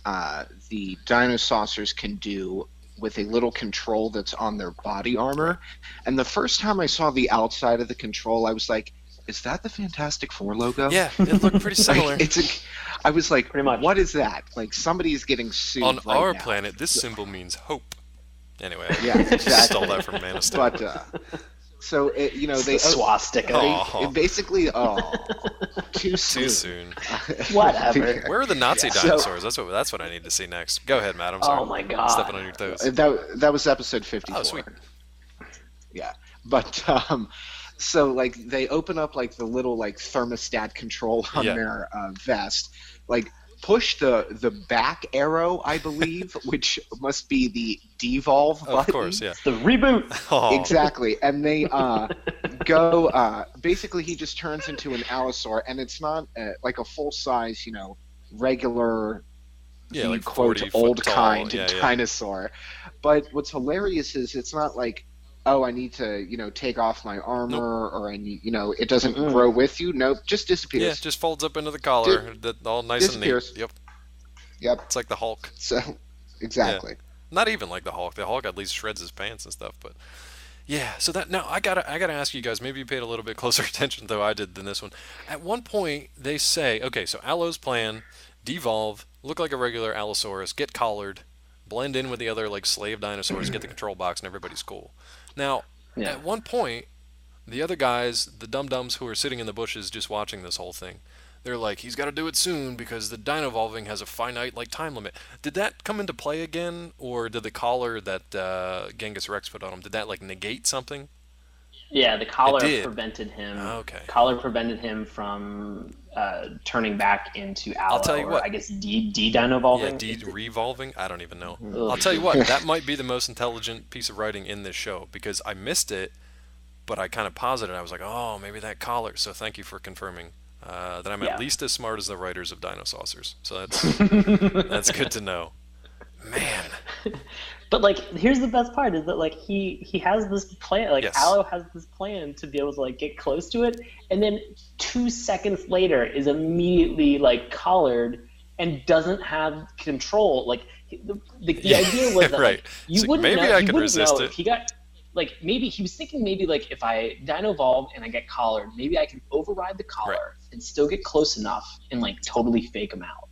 the Dinosaucers can do with a little control that's on their body armor. And the first time I saw the outside of the control, I was like, is that the Fantastic Four logo? Yeah, it looked pretty similar. I was like, Pretty much. what is that? Like, somebody's getting sued On right our now. planet, this symbol means hope. Anyway, Yeah, exactly. stole that from Man of Steel. But, so, they... The swastika. Oh. Basically, too Too soon. soon. Whatever. Where are the Nazi Yeah. dinosaurs? That's what I need to see next. Go ahead, Matt. I'm sorry. Oh my God. Stepping on your toes. That was episode 54. Oh, sweet. Yeah, but so like they open up like the little like thermostat control on Yeah. their vest, like push the back arrow, I believe, which must be the devolve button. Of course, yeah. The reboot. Oh, Exactly, and they go. Basically, he just turns into an allosaur, and it's not like a full size, regular, yeah, like quote 40 old foot tall. kind Yeah, yeah. dinosaur. But what's hilarious is it's not like, oh, I need to take off my armor, or I need it doesn't grow with you. Nope, just disappears. Yeah, just folds up into the collar. All nice and neat. disappears. Yep. Yep. It's like the Hulk. So exactly. Not even like the Hulk. The Hulk at least shreds his pants and stuff, but yeah. So that now I gotta ask you guys. Maybe you paid a little bit closer attention though I did than this one. At one point they say, okay, so Allo's plan: devolve, look like a regular Allosaurus, get collared, blend in with the other like slave dinosaurs, get the control box, and everybody's cool. Now, Yeah. at one point, the other guys, the dum-dums who are sitting in the bushes just watching this whole thing, they're like, he's got to do it soon because the dino-volving has a finite like time limit. Did that come into play again, or did the collar that Genghis Rex put on him, did that like negate something? Yeah, the collar did. prevented him. Okay. Collar prevented him from turning back into Allo. I'll tell you or what. I guess de-dino-volving. Yeah, revolving. I don't even know. Ugh. I'll tell you what. That might be the most intelligent piece of writing in this show because I missed it, but I kind of paused it. I was like, oh, maybe that collar. So thank you for confirming that I'm Yeah. at least as smart as the writers of Dinosaucers. So that's good to know. Man. But like, here's the best part: is that like he has this plan. Like Yes. Allo has this plan to be able to like get close to it, and then 2 seconds later is immediately like collared and doesn't have control. Like the idea was that right. like, you It's like, wouldn't maybe know, I he can wouldn't resist know it. if he got. Like maybe he was thinking maybe like if I dino-volve and I get collared, maybe I can override the collar Right. and still get close enough and like totally fake him out.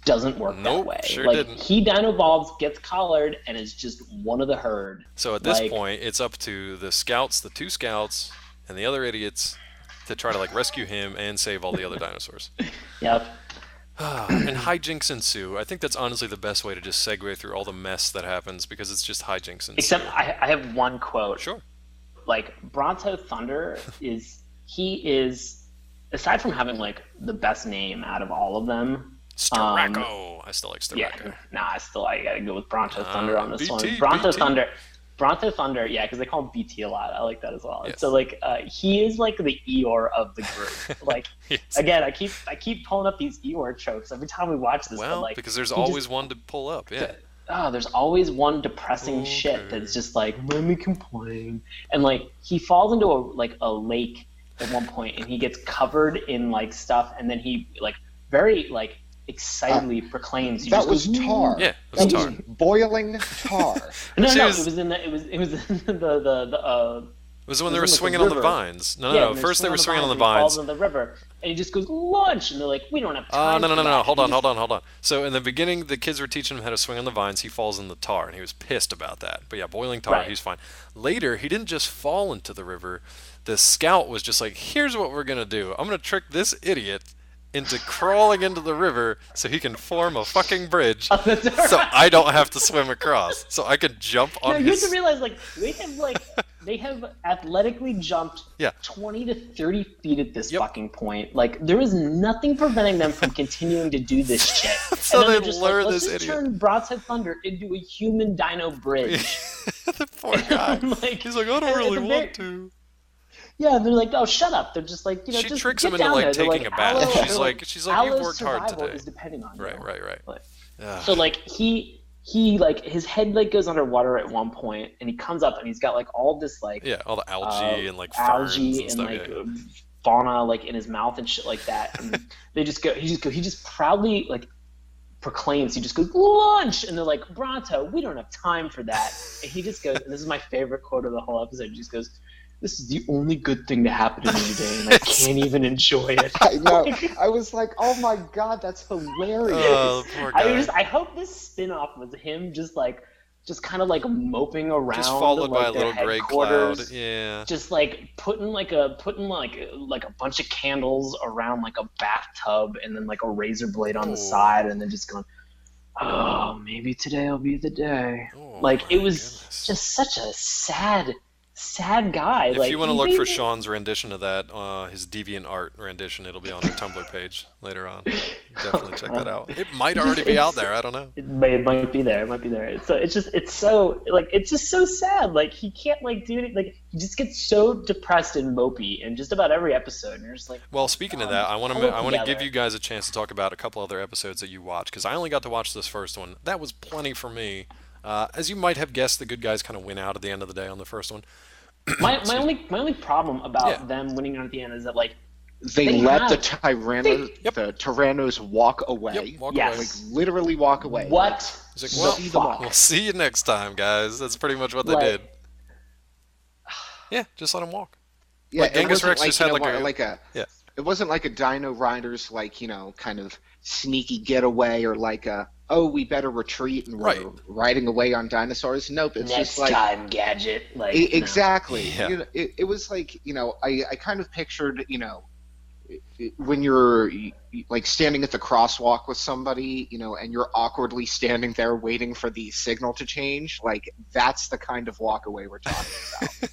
Doesn't work that Nope, way. sure like didn't. he dino-volves, gets collared, and is just one of the herd. So at this Like- point, it's up to the scouts, the 2 scouts, and the other idiots to try to like rescue him and save all the other dinosaurs. Yep. And hijinks ensue. I think that's honestly the best way to just segue through all the mess that happens because it's just hijinks ensue. Except I have one quote. Sure. Like, Bronto Thunder he is, aside from having like the best name out of all of them. Staracco. I still like Staracco. Yeah, I gotta go with Bronto Thunder on this BT, one. Bronto BT. Thunder, yeah, because they call him BT a lot. I like that as well. Yes. So like, he is like the Eeyore of the group. Like, Yes. again, I keep pulling up these Eeyore tropes every time we watch this. Well, but like, because there's always one to pull up. Yeah. there's always one depressing shit that's just like, let me complain. And like, he falls into a lake at one point and he gets covered in like stuff, and then he like very like excitedly proclaims. That was tar. Yeah, it was tar. Boiling tar. No, She it was- was in the It was when they were in, like, the swinging on the river. vines. No. and they're First they were swinging on the and he vines. falls into the river, and he just goes lunch, and they're like, we don't have Oh, time. no. for that. Hold And on. So in the beginning, the kids were teaching him how to swing on the vines. He falls in the tar, and he was pissed about that. But yeah, boiling tar, Right. he's fine. Later, he didn't just fall into the river. The scout was just like, here's what we're going to do. I'm going to trick this idiot into crawling into the river so he can form a fucking bridge so I don't have to swim across. So I can jump No, on you have his... to realize, they have athletically jumped Yeah. 20 to 30 feet at this Yep. fucking point. Like, there is nothing preventing them from continuing to do this shit. So and then they they're just lure like, let's this just idiot. turn Broadside Thunder into a human dino bridge. The poor guy. Like, He's like, I don't and really at the want to. Yeah, and they're like, oh, shut up. They're just like, She just tricks get him into, down like, there. They're taking a bath. "Aloe," She's they're like, you've "Aloe's worked hard survival today." is depending on you. Right. Like, Ugh. so like he like his head like goes underwater at one point, and he comes up and he's got like all this like Yeah, all the algae and like ferns algae and and stuff. like yeah. fauna like in his mouth and shit like that. And he just proudly like proclaims, he just goes lunch, and they're like, Bronto, we don't have time for that. And he just goes, and this is my favorite quote of the whole episode. He just goes, this is the only good thing to happen to me today, and I can't even enjoy it. I know. I was like, oh my god, that's hilarious. Oh, the poor guy. I hope this spin-off was him just kind of like moping around, Just followed by a their little gray cloud. headquarters, Yeah. just like putting like a bunch of candles around like a bathtub, and then like a razor blade on the side, and then just going, oh, maybe today will be the day. Oh, Like, it my was goodness. just such a sad guy. If like, you want to he look made for me- Sean's rendition of that, his DeviantArt rendition, it'll be on our Tumblr page later on. Definitely check that out. It might already be out there. I don't know. It might be there. It might be there. So it's just so sad. Like, he can't like do anything. Like, he just gets so depressed and mopey in just about every episode. And you're just like, Well, speaking of that, I want pull it to give together. you guys a chance to talk about a couple other episodes that you watched because I only got to watch this first one. That was plenty for me. As you might have guessed, the good guys kind of win out at the end of the day on the first one. my only problem about Yeah. them winning out at the end is that like They They let have- the Tyrannos walk away. Yep, walk Yes. away. Like, literally walk away. what He's like, the well, see them all. we'll see you next time, guys. That's pretty much what they Like- did. Yeah, just let him walk. Yeah, Like, it Genghis wasn't Rex just had you know, like a- yeah. It wasn't like a Dino Riders kind of sneaky getaway or like a we better retreat and we're Right. riding away on dinosaurs. Nope, it's next just like time, Gadget. Like, exactly. Yeah. You know, it was like I kind of pictured when you're like standing at the crosswalk with somebody and you're awkwardly standing there waiting for the signal to change. Like that's the kind of walk away we're talking about.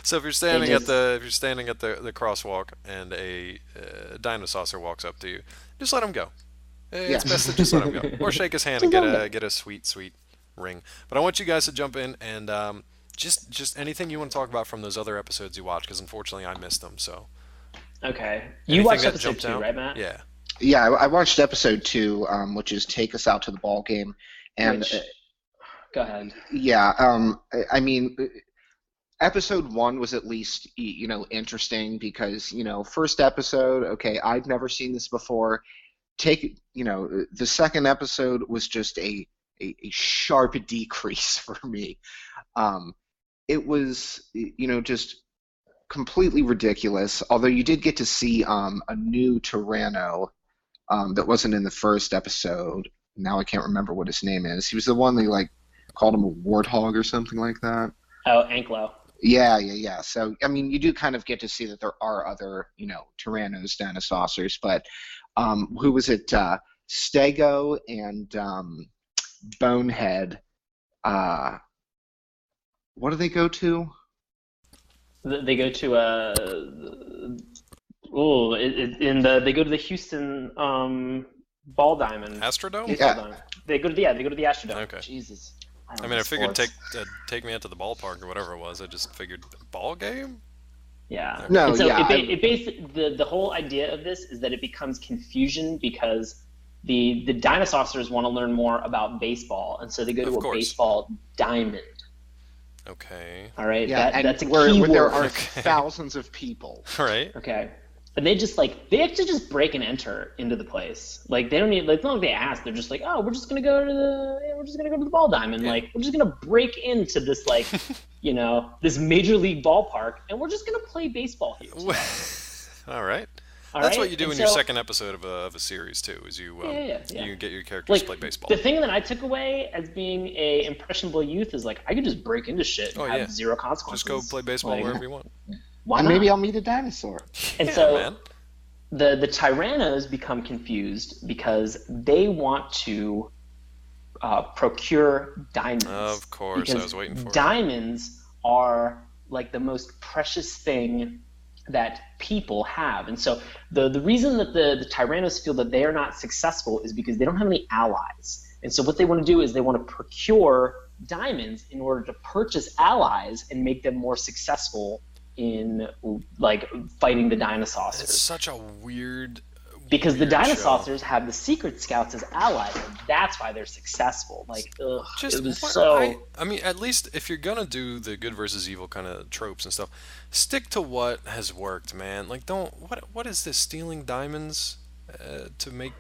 So if you're standing just- at the crosswalk and a Dinosaucer walks up to you, just let him go. It's best to just let him go, or shake his hand and get a sweet ring. But I want you guys to jump in and just anything you want to talk about from those other episodes you watched, because unfortunately I missed them. So Okay, you anything watched that episode jumped 2, out? right, Matt? Yeah. Yeah, I watched episode 2, which is Take Us Out to the Ball Game, and Which- Go ahead. yeah, I mean, episode 1 was at least interesting because first episode, okay, I'd never seen this before. The second episode was just a sharp decrease for me. It was just completely ridiculous. Although you did get to see a new Tyranno that wasn't in the first episode. Now I can't remember what his name is. He was the one they called him a warthog or something like that. Oh, Anklo. Yeah. So, I mean, you do kind of get to see that there are other, Tyrannos, Dinosaucers, but who was it? Stego and Bonehead. What do they go to? They go to they go to the Houston ball diamond. Astrodome? Yeah. They go to the Astrodome. Okay. Jesus. I mean, I figured take me out to the ballpark or whatever it was. I just figured ball game. Yeah. No. And so yeah. the whole idea of this is that it becomes confusion because the Dinosaurs want to learn more about baseball, and so they go to a baseball diamond. Okay. All right. Yeah, that's a where key word. there are thousands of people. All right. Okay. And they actually just break and enter into the place. Like they don't need, it's not like they ask. They're just like, oh, we're just gonna go to the ball diamond. Yeah. Like we're just gonna break into this this major league ballpark, and we're just gonna play baseball here. All right. All That's right? what you do in your second episode of a series too. Is you you get your characters to play baseball. The thing that I took away as being a impressionable youth is I could just break into shit and have zero consequences. Just go play baseball wherever you want. Why not? Maybe I'll meet a dinosaur. And so the Tyrannos become confused because they want to procure diamonds. Of course, I was waiting for it. Diamonds are like the most precious thing that people have. And so the reason that the Tyrannos feel that they are not successful is because they don't have any allies. And so what they want to do is they want to procure diamonds in order to purchase allies and make them more successful in fighting the Dinosaurs. It's such a weird because the show. Dinosaurs have the Secret Scouts as allies, and that's why they're successful. I mean, at least if you're gonna do the good versus evil kind of tropes and stuff, stick to what has worked, man. Like, what is this stealing diamonds to make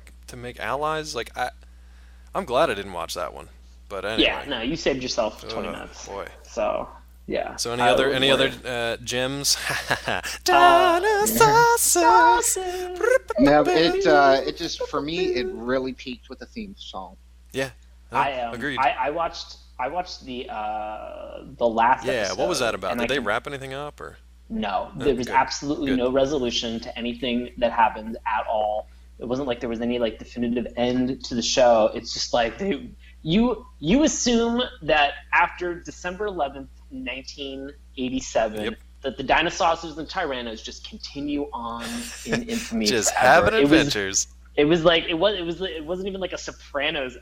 allies? Like, I'm glad I didn't watch that one. But anyway. Yeah, no, you saved yourself 20 minutes. Boy. So. Yeah. So any other gems? Dinosaurs. No, it just for me it really peaked with the theme song. Yeah. Agreed. I watched the last episode. Yeah, what was that about? Did they wrap anything up or? No, there was absolutely no resolution to anything that happened at all. It wasn't like there was any definitive end to the show. It's just you assume that after December 11th, 1987, that the Dinosaurs and Tyrannos just continue on in infamy. Just forever. having adventures. It wasn't even like a Sopranos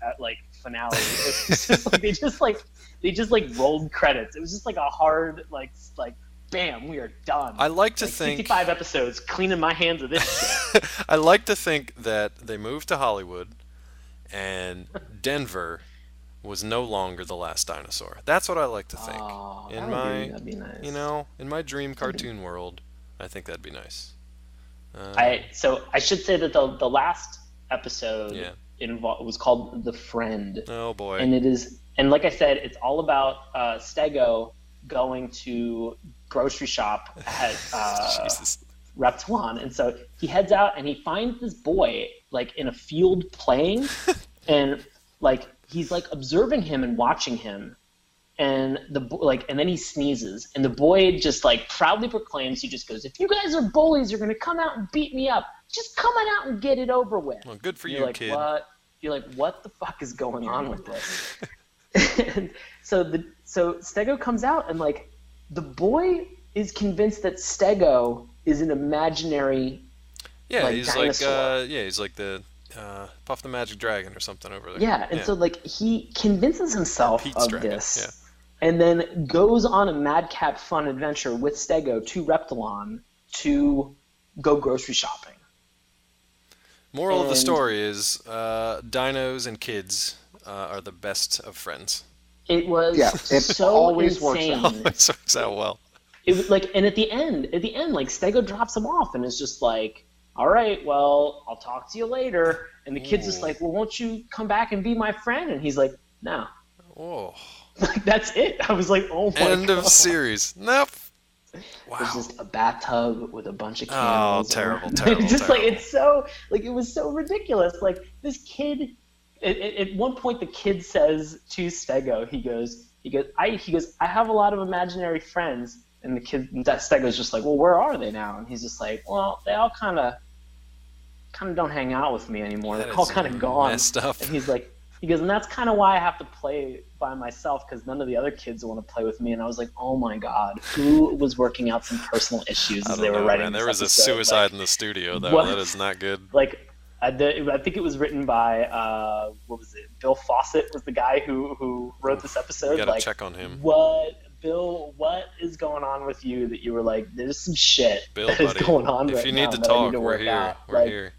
finale. It was just they just rolled credits. It was just a hard bam, we are done. I like to think 65 episodes cleaning my hands of this shit. I like to think that they moved to Hollywood and Denver was no longer the last dinosaur. That's what I like to think. That'd be nice. In my dream cartoon world, I think that'd be nice. So I should say that the last episode was called The Friend. Oh boy. And like I said, it's all about Stego going to grocery shop at Reptilon. And so he heads out and he finds this boy in a field playing and he's observing him and watching him, and and then he sneezes, and the boy just proudly proclaims, he just goes, "If you guys are bullies, you're gonna come out and beat me up. Just come on out and get it over with." Well, good for you, kid. What? You're like, what the fuck is going on with this? And so Stego comes out, and the boy is convinced that Stego is an imaginary he's dinosaur. he's like the Puff the Magic Dragon or something over there. Yeah, and so he convinces himself Pete's of Dragon. this, and then goes on a madcap fun adventure with Stego to Reptilon to go grocery shopping. Moral of the story is dinos and kids are the best of friends. It was it so always insane. Always works out well. It was and at the end, Stego drops him off and is just like, "All right, well, I'll talk to you later." And the kid's just like, "Well, won't you come back and be my friend?" And he's like, "No." Oh. That's it. I was like, "Oh my god." End of series. Nope. Wow. It's just a bathtub with a bunch of candles. Oh, terrible. It's terrible. it's so it was so ridiculous. This kid. At one point, the kid says to Stego, he goes, I have a lot of imaginary friends, And the kid, Stego's just like, well, where are they now? And he's just like, well, they all kind of don't hang out with me anymore. They're all kind of gone. Messed up. And he goes, and that's kind of why I have to play by myself, because none of the other kids want to play with me. And I was like, oh my god, who was working out some personal issues as they were writing this There was episode? a suicide in the studio, though. That is not good. Like, I think it was written by what was it? Bill Fawcett was the guy who wrote this episode. You gotta check on him. Bill, what is going on with you that you were like, there's some shit Bill, that is going on if right you now need to that I talk, need to we're work here. out. We're here.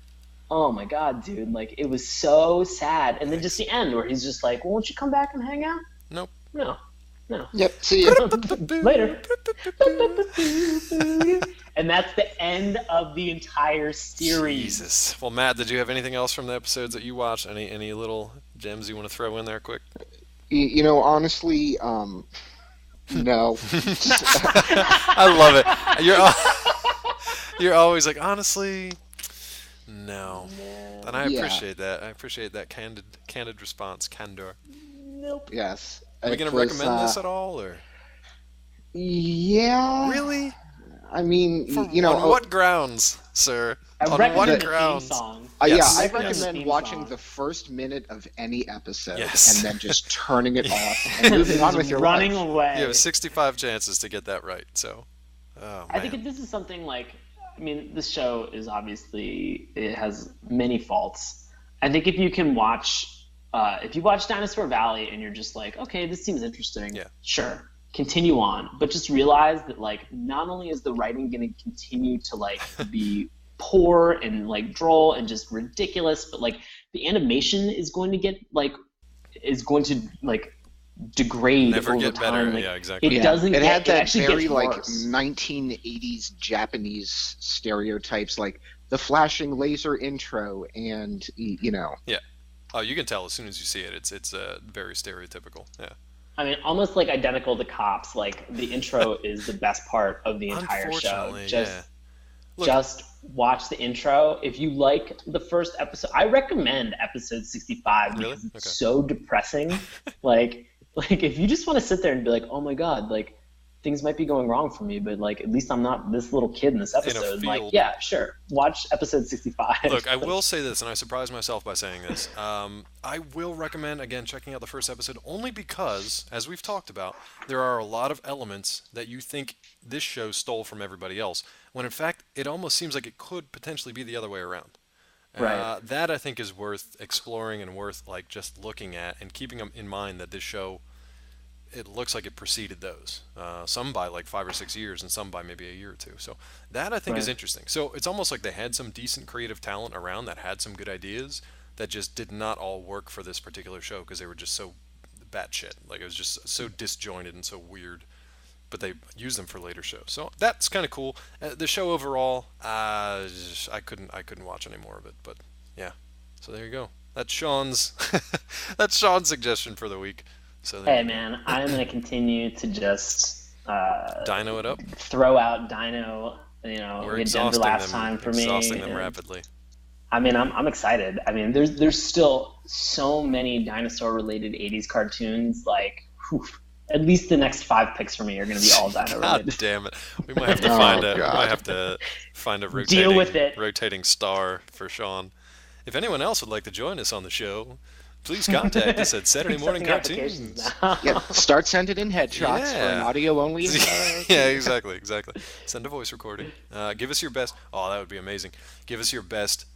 Oh my god, dude! Like, it was so sad. And then just the end where he's just like, well, won't you come back and hang out? Nope. No. Yep. See ya. Later. And that's the end of the entire series. Jesus. Well, Matt, did you have anything else from the episodes that you watched? Any little gems you want to throw in there quick? Honestly, no. I love it. You're always like, honestly, no. And I appreciate that. I appreciate that candid response, candor. Nope. Yes. Are we going to recommend this at all, or? Yeah. Really? I mean, on what grounds, sir? On what grounds? I recommend watching the first minute of any episode and then just turning it off and moving on with your running life. away. You have 65 chances to get that right, so. I think this is something like, I mean, this show is obviously, it has many faults. I think if you can watch, if you watch Dinosaur Valley and you're just like, okay, this seems interesting, sure, continue on. But just realize that, like, not only is the writing going to continue to, like, be poor and, like, droll and just ridiculous, but, like, the animation is going to get, like, degrade Never over get time. better. Like, Yeah, exactly. It doesn't. It had that very gets like worse. 1980s Japanese stereotypes, like the flashing laser intro, and Yeah. Oh, you can tell as soon as you see it. It's very stereotypical. Yeah. I mean, almost like identical to Cops. Like, the intro is the best part of the entire show. Just watch the intro. If you like the first episode, I recommend episode 65 because it's so depressing. like if you just want to sit there and be like, oh my god, like, things might be going wrong for me, but, like, at least I'm not this little kid in this episode. Like, yeah, sure, watch episode 65. Look, I will say this, and I surprised myself by saying this. I will recommend, again, checking out the first episode, only because, as we've talked about, there are a lot of elements that you think this show stole from everybody else, when in fact, it almost seems like it could potentially be the other way around. Right. That, I think, is worth exploring and worth, like, just looking at and keeping in mind that this show, it looks like it preceded those. Some by like 5 or 6 years, and some by maybe a year or two. So that, I think, is interesting. So it's almost like they had some decent creative talent around that had some good ideas that just did not all work for this particular show because they were just so batshit. Like, it was just so disjointed and so weird. But they used them for later shows. So that's kind of cool. The show overall, I couldn't watch any more of it. But yeah, so there you go. That's Sean's suggestion for the week. So hey man, I'm gonna continue to just dino it up. Throw out Dino. We're we had Denver last time for me. Exhausting them rapidly. I mean, I'm excited. I mean, there's still so many dinosaur-related '80s cartoons. Like, at least the next 5 picks for me are going to be all dino-related. God damn it! We might have to find a rotating star for Sean. If anyone else would like to join us on the show, please contact us at Saturday Mourning Cartoons. Start sending in headshots for an audio only. Yeah, exactly. Send a voice recording. Give us your best. Oh, that would be amazing. Give us your best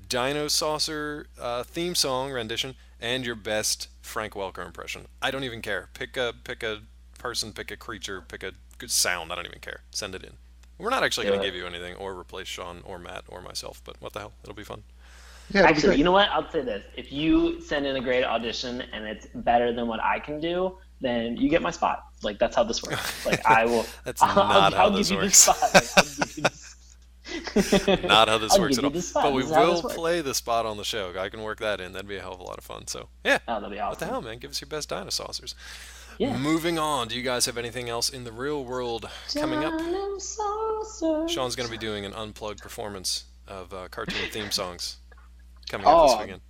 Dinosaucer theme song rendition and your best Frank Welker impression. I don't even care. Pick a person, pick a creature, pick a good sound. I don't even care. Send it in. We're not actually going to give you anything or replace Sean or Matt or myself, but what the hell? It'll be fun. Yeah, actually, you know what? I'll say this. If you send in a great audition and it's better than what I can do, then you get my spot. Like, that's how this works. Like, I will. That's not how this works. Not how this works at all. But we will play the spot on the show. I can work that in. That'd be a hell of a lot of fun. So, yeah. Oh, that'd be awesome. What the hell, man? Give us your best Dinosaurs. Yeah. Moving on. Do you guys have anything else in the real world coming up? Sean's going to be doing an unplugged performance of cartoon theme songs coming up this weekend.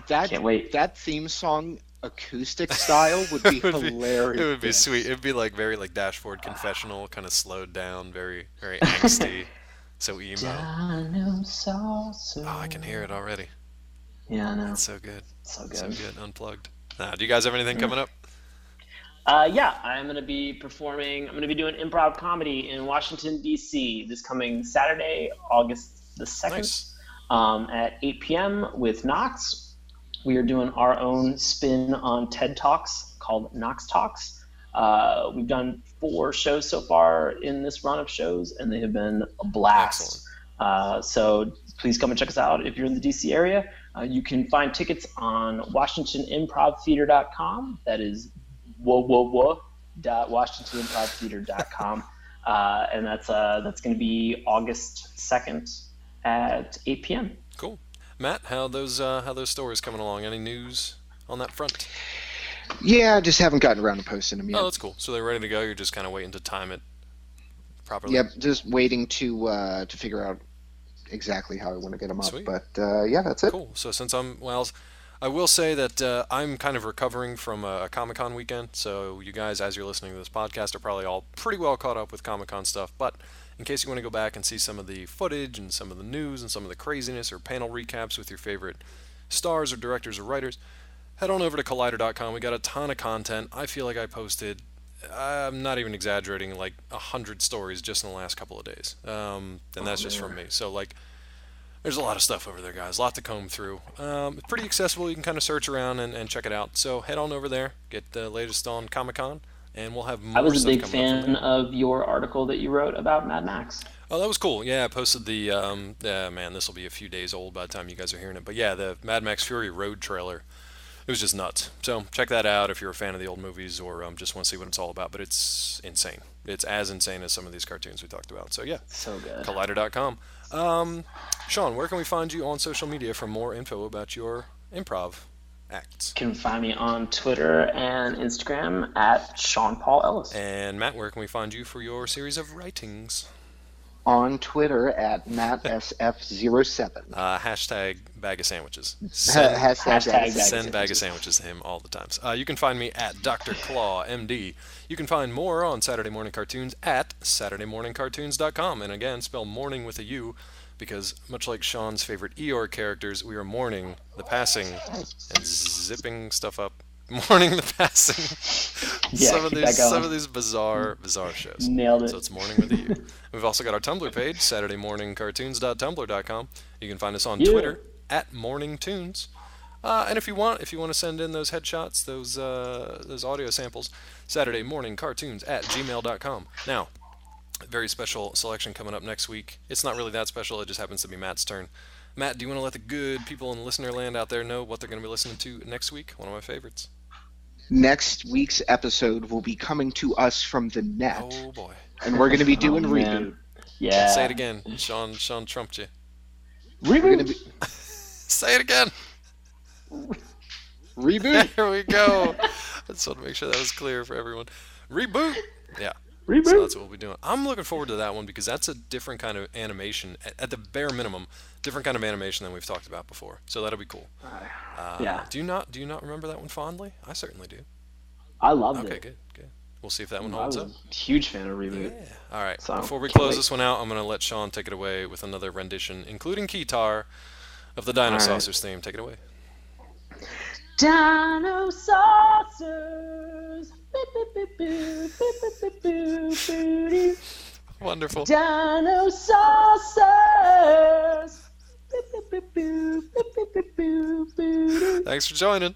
Can't wait. That theme song acoustic style would be hilarious. It would be sweet. It'd be like very like dashboard confessional, kind of slowed down, very very angsty, so emo. Dinosaurs. Oh, I can hear it already. Yeah, I know. It's so good. So good. So good. Unplugged. Do you guys have anything coming up? Yeah, I'm going to be performing. I'm going to be doing improv comedy in Washington, D.C. this coming Saturday, August the 2nd, Nice. At 8 p.m. with Knox. We are doing our own spin on TED Talks called Knox Talks. We've done 4 shows so far in this run of shows, and they have been a blast. So please come and check us out if you're in the D.C. area. You can find tickets on WashingtonImprovTheater.com. That is www.WashingtonImprovTheater.com. And that's going to be August 2nd at 8 p.m. Cool. Matt, how those stories coming along? Any news on that front? Yeah, I just haven't gotten around to posting them yet. Oh, that's cool. So they're ready to go. You're just kind of waiting to time it properly. Yep, just waiting to figure out exactly how I want to get them up. Sweet. But yeah, that's it. Cool. So since I will say that I'm kind of recovering from a Comic-Con weekend, so you guys, as you're listening to this podcast, are probably all pretty well caught up with Comic-Con stuff, but in case you want to go back and see some of the footage and some of the news and some of the craziness or panel recaps with your favorite stars or directors or writers, head on over to Collider.com. We got a ton of content. I feel like I posted, I'm not even exaggerating, like 100 stories just in the last couple of days, and that's just from me. So, like, there's a lot of stuff over there, guys. A lot to comb through. It's pretty accessible. You can kind of search around and check it out. So head on over there, get the latest on Comic-Con, and we'll have more. I was a big stuff coming up from fan of your article that you wrote about Mad Max. Oh, that was cool. Yeah, I posted the, man, this will be a few days old by the time you guys are hearing it. But yeah, the Mad Max Fury Road trailer. It was just nuts. So check that out if you're a fan of the old movies or just want to see what it's all about. But it's insane. It's as insane as some of these cartoons we talked about. So yeah, so good. Collider.com. Sean, where can we find you on social media for more info about your improv acts? You can find me on Twitter and Instagram at Sean Paul Ellis. And Matt, where can we find you for your series of writings? On Twitter at MattSF07. Hashtag bag of sandwiches. Hashtag bag of sandwiches to him all the times. You can find me at Dr. Claw, MD. You can find more on Saturday Mourning Cartoons at SaturdayMourningCartoons.com. And again, spell morning with a U, because much like Sean's favorite Eeyore characters, we are mourning the passing and zipping stuff up. Mourning the passing. Yeah, some of these bizarre shows. Nailed it. So it's morning with a U. We've also got our Tumblr page, SaturdayMourningCartoons.tumblr.com. You can find us on Twitter at MorningTunes. And if you want to send in those headshots, those audio samples, SaturdayMourningCartoons at gmail.com. Now, a very special selection coming up next week. It's not really that special. It just happens to be Matt's turn. Matt, do you want to let the good people in listener land out there know what they're going to be listening to next week? One of my favorites. Next week's episode will be coming to us from the net. Oh, boy. And we're going to be doing Reboot. Man. Yeah. Say it again. Sean trumped you. Reboot. Say it again. Reboot. There we go. I just want to make sure that was clear for everyone. Reboot. Yeah. Reboot. So that's what we'll be doing. I'm looking forward to that one because that's a different kind of animation, at the bare minimum, different kind of animation than we've talked about before. So that'll be cool. Yeah. Do you not remember that one fondly? I certainly do. I loved it. Okay, good. We'll see if that one holds up. I was a huge fan of Reboot. Yeah. All right. So, before we close this one out, I'm going to let Sean take it away with another rendition, including Keytar, of the Dinosaurs theme. Take it away. Dinosaurs. Wonderful. Dinosaurs. Thanks for joining.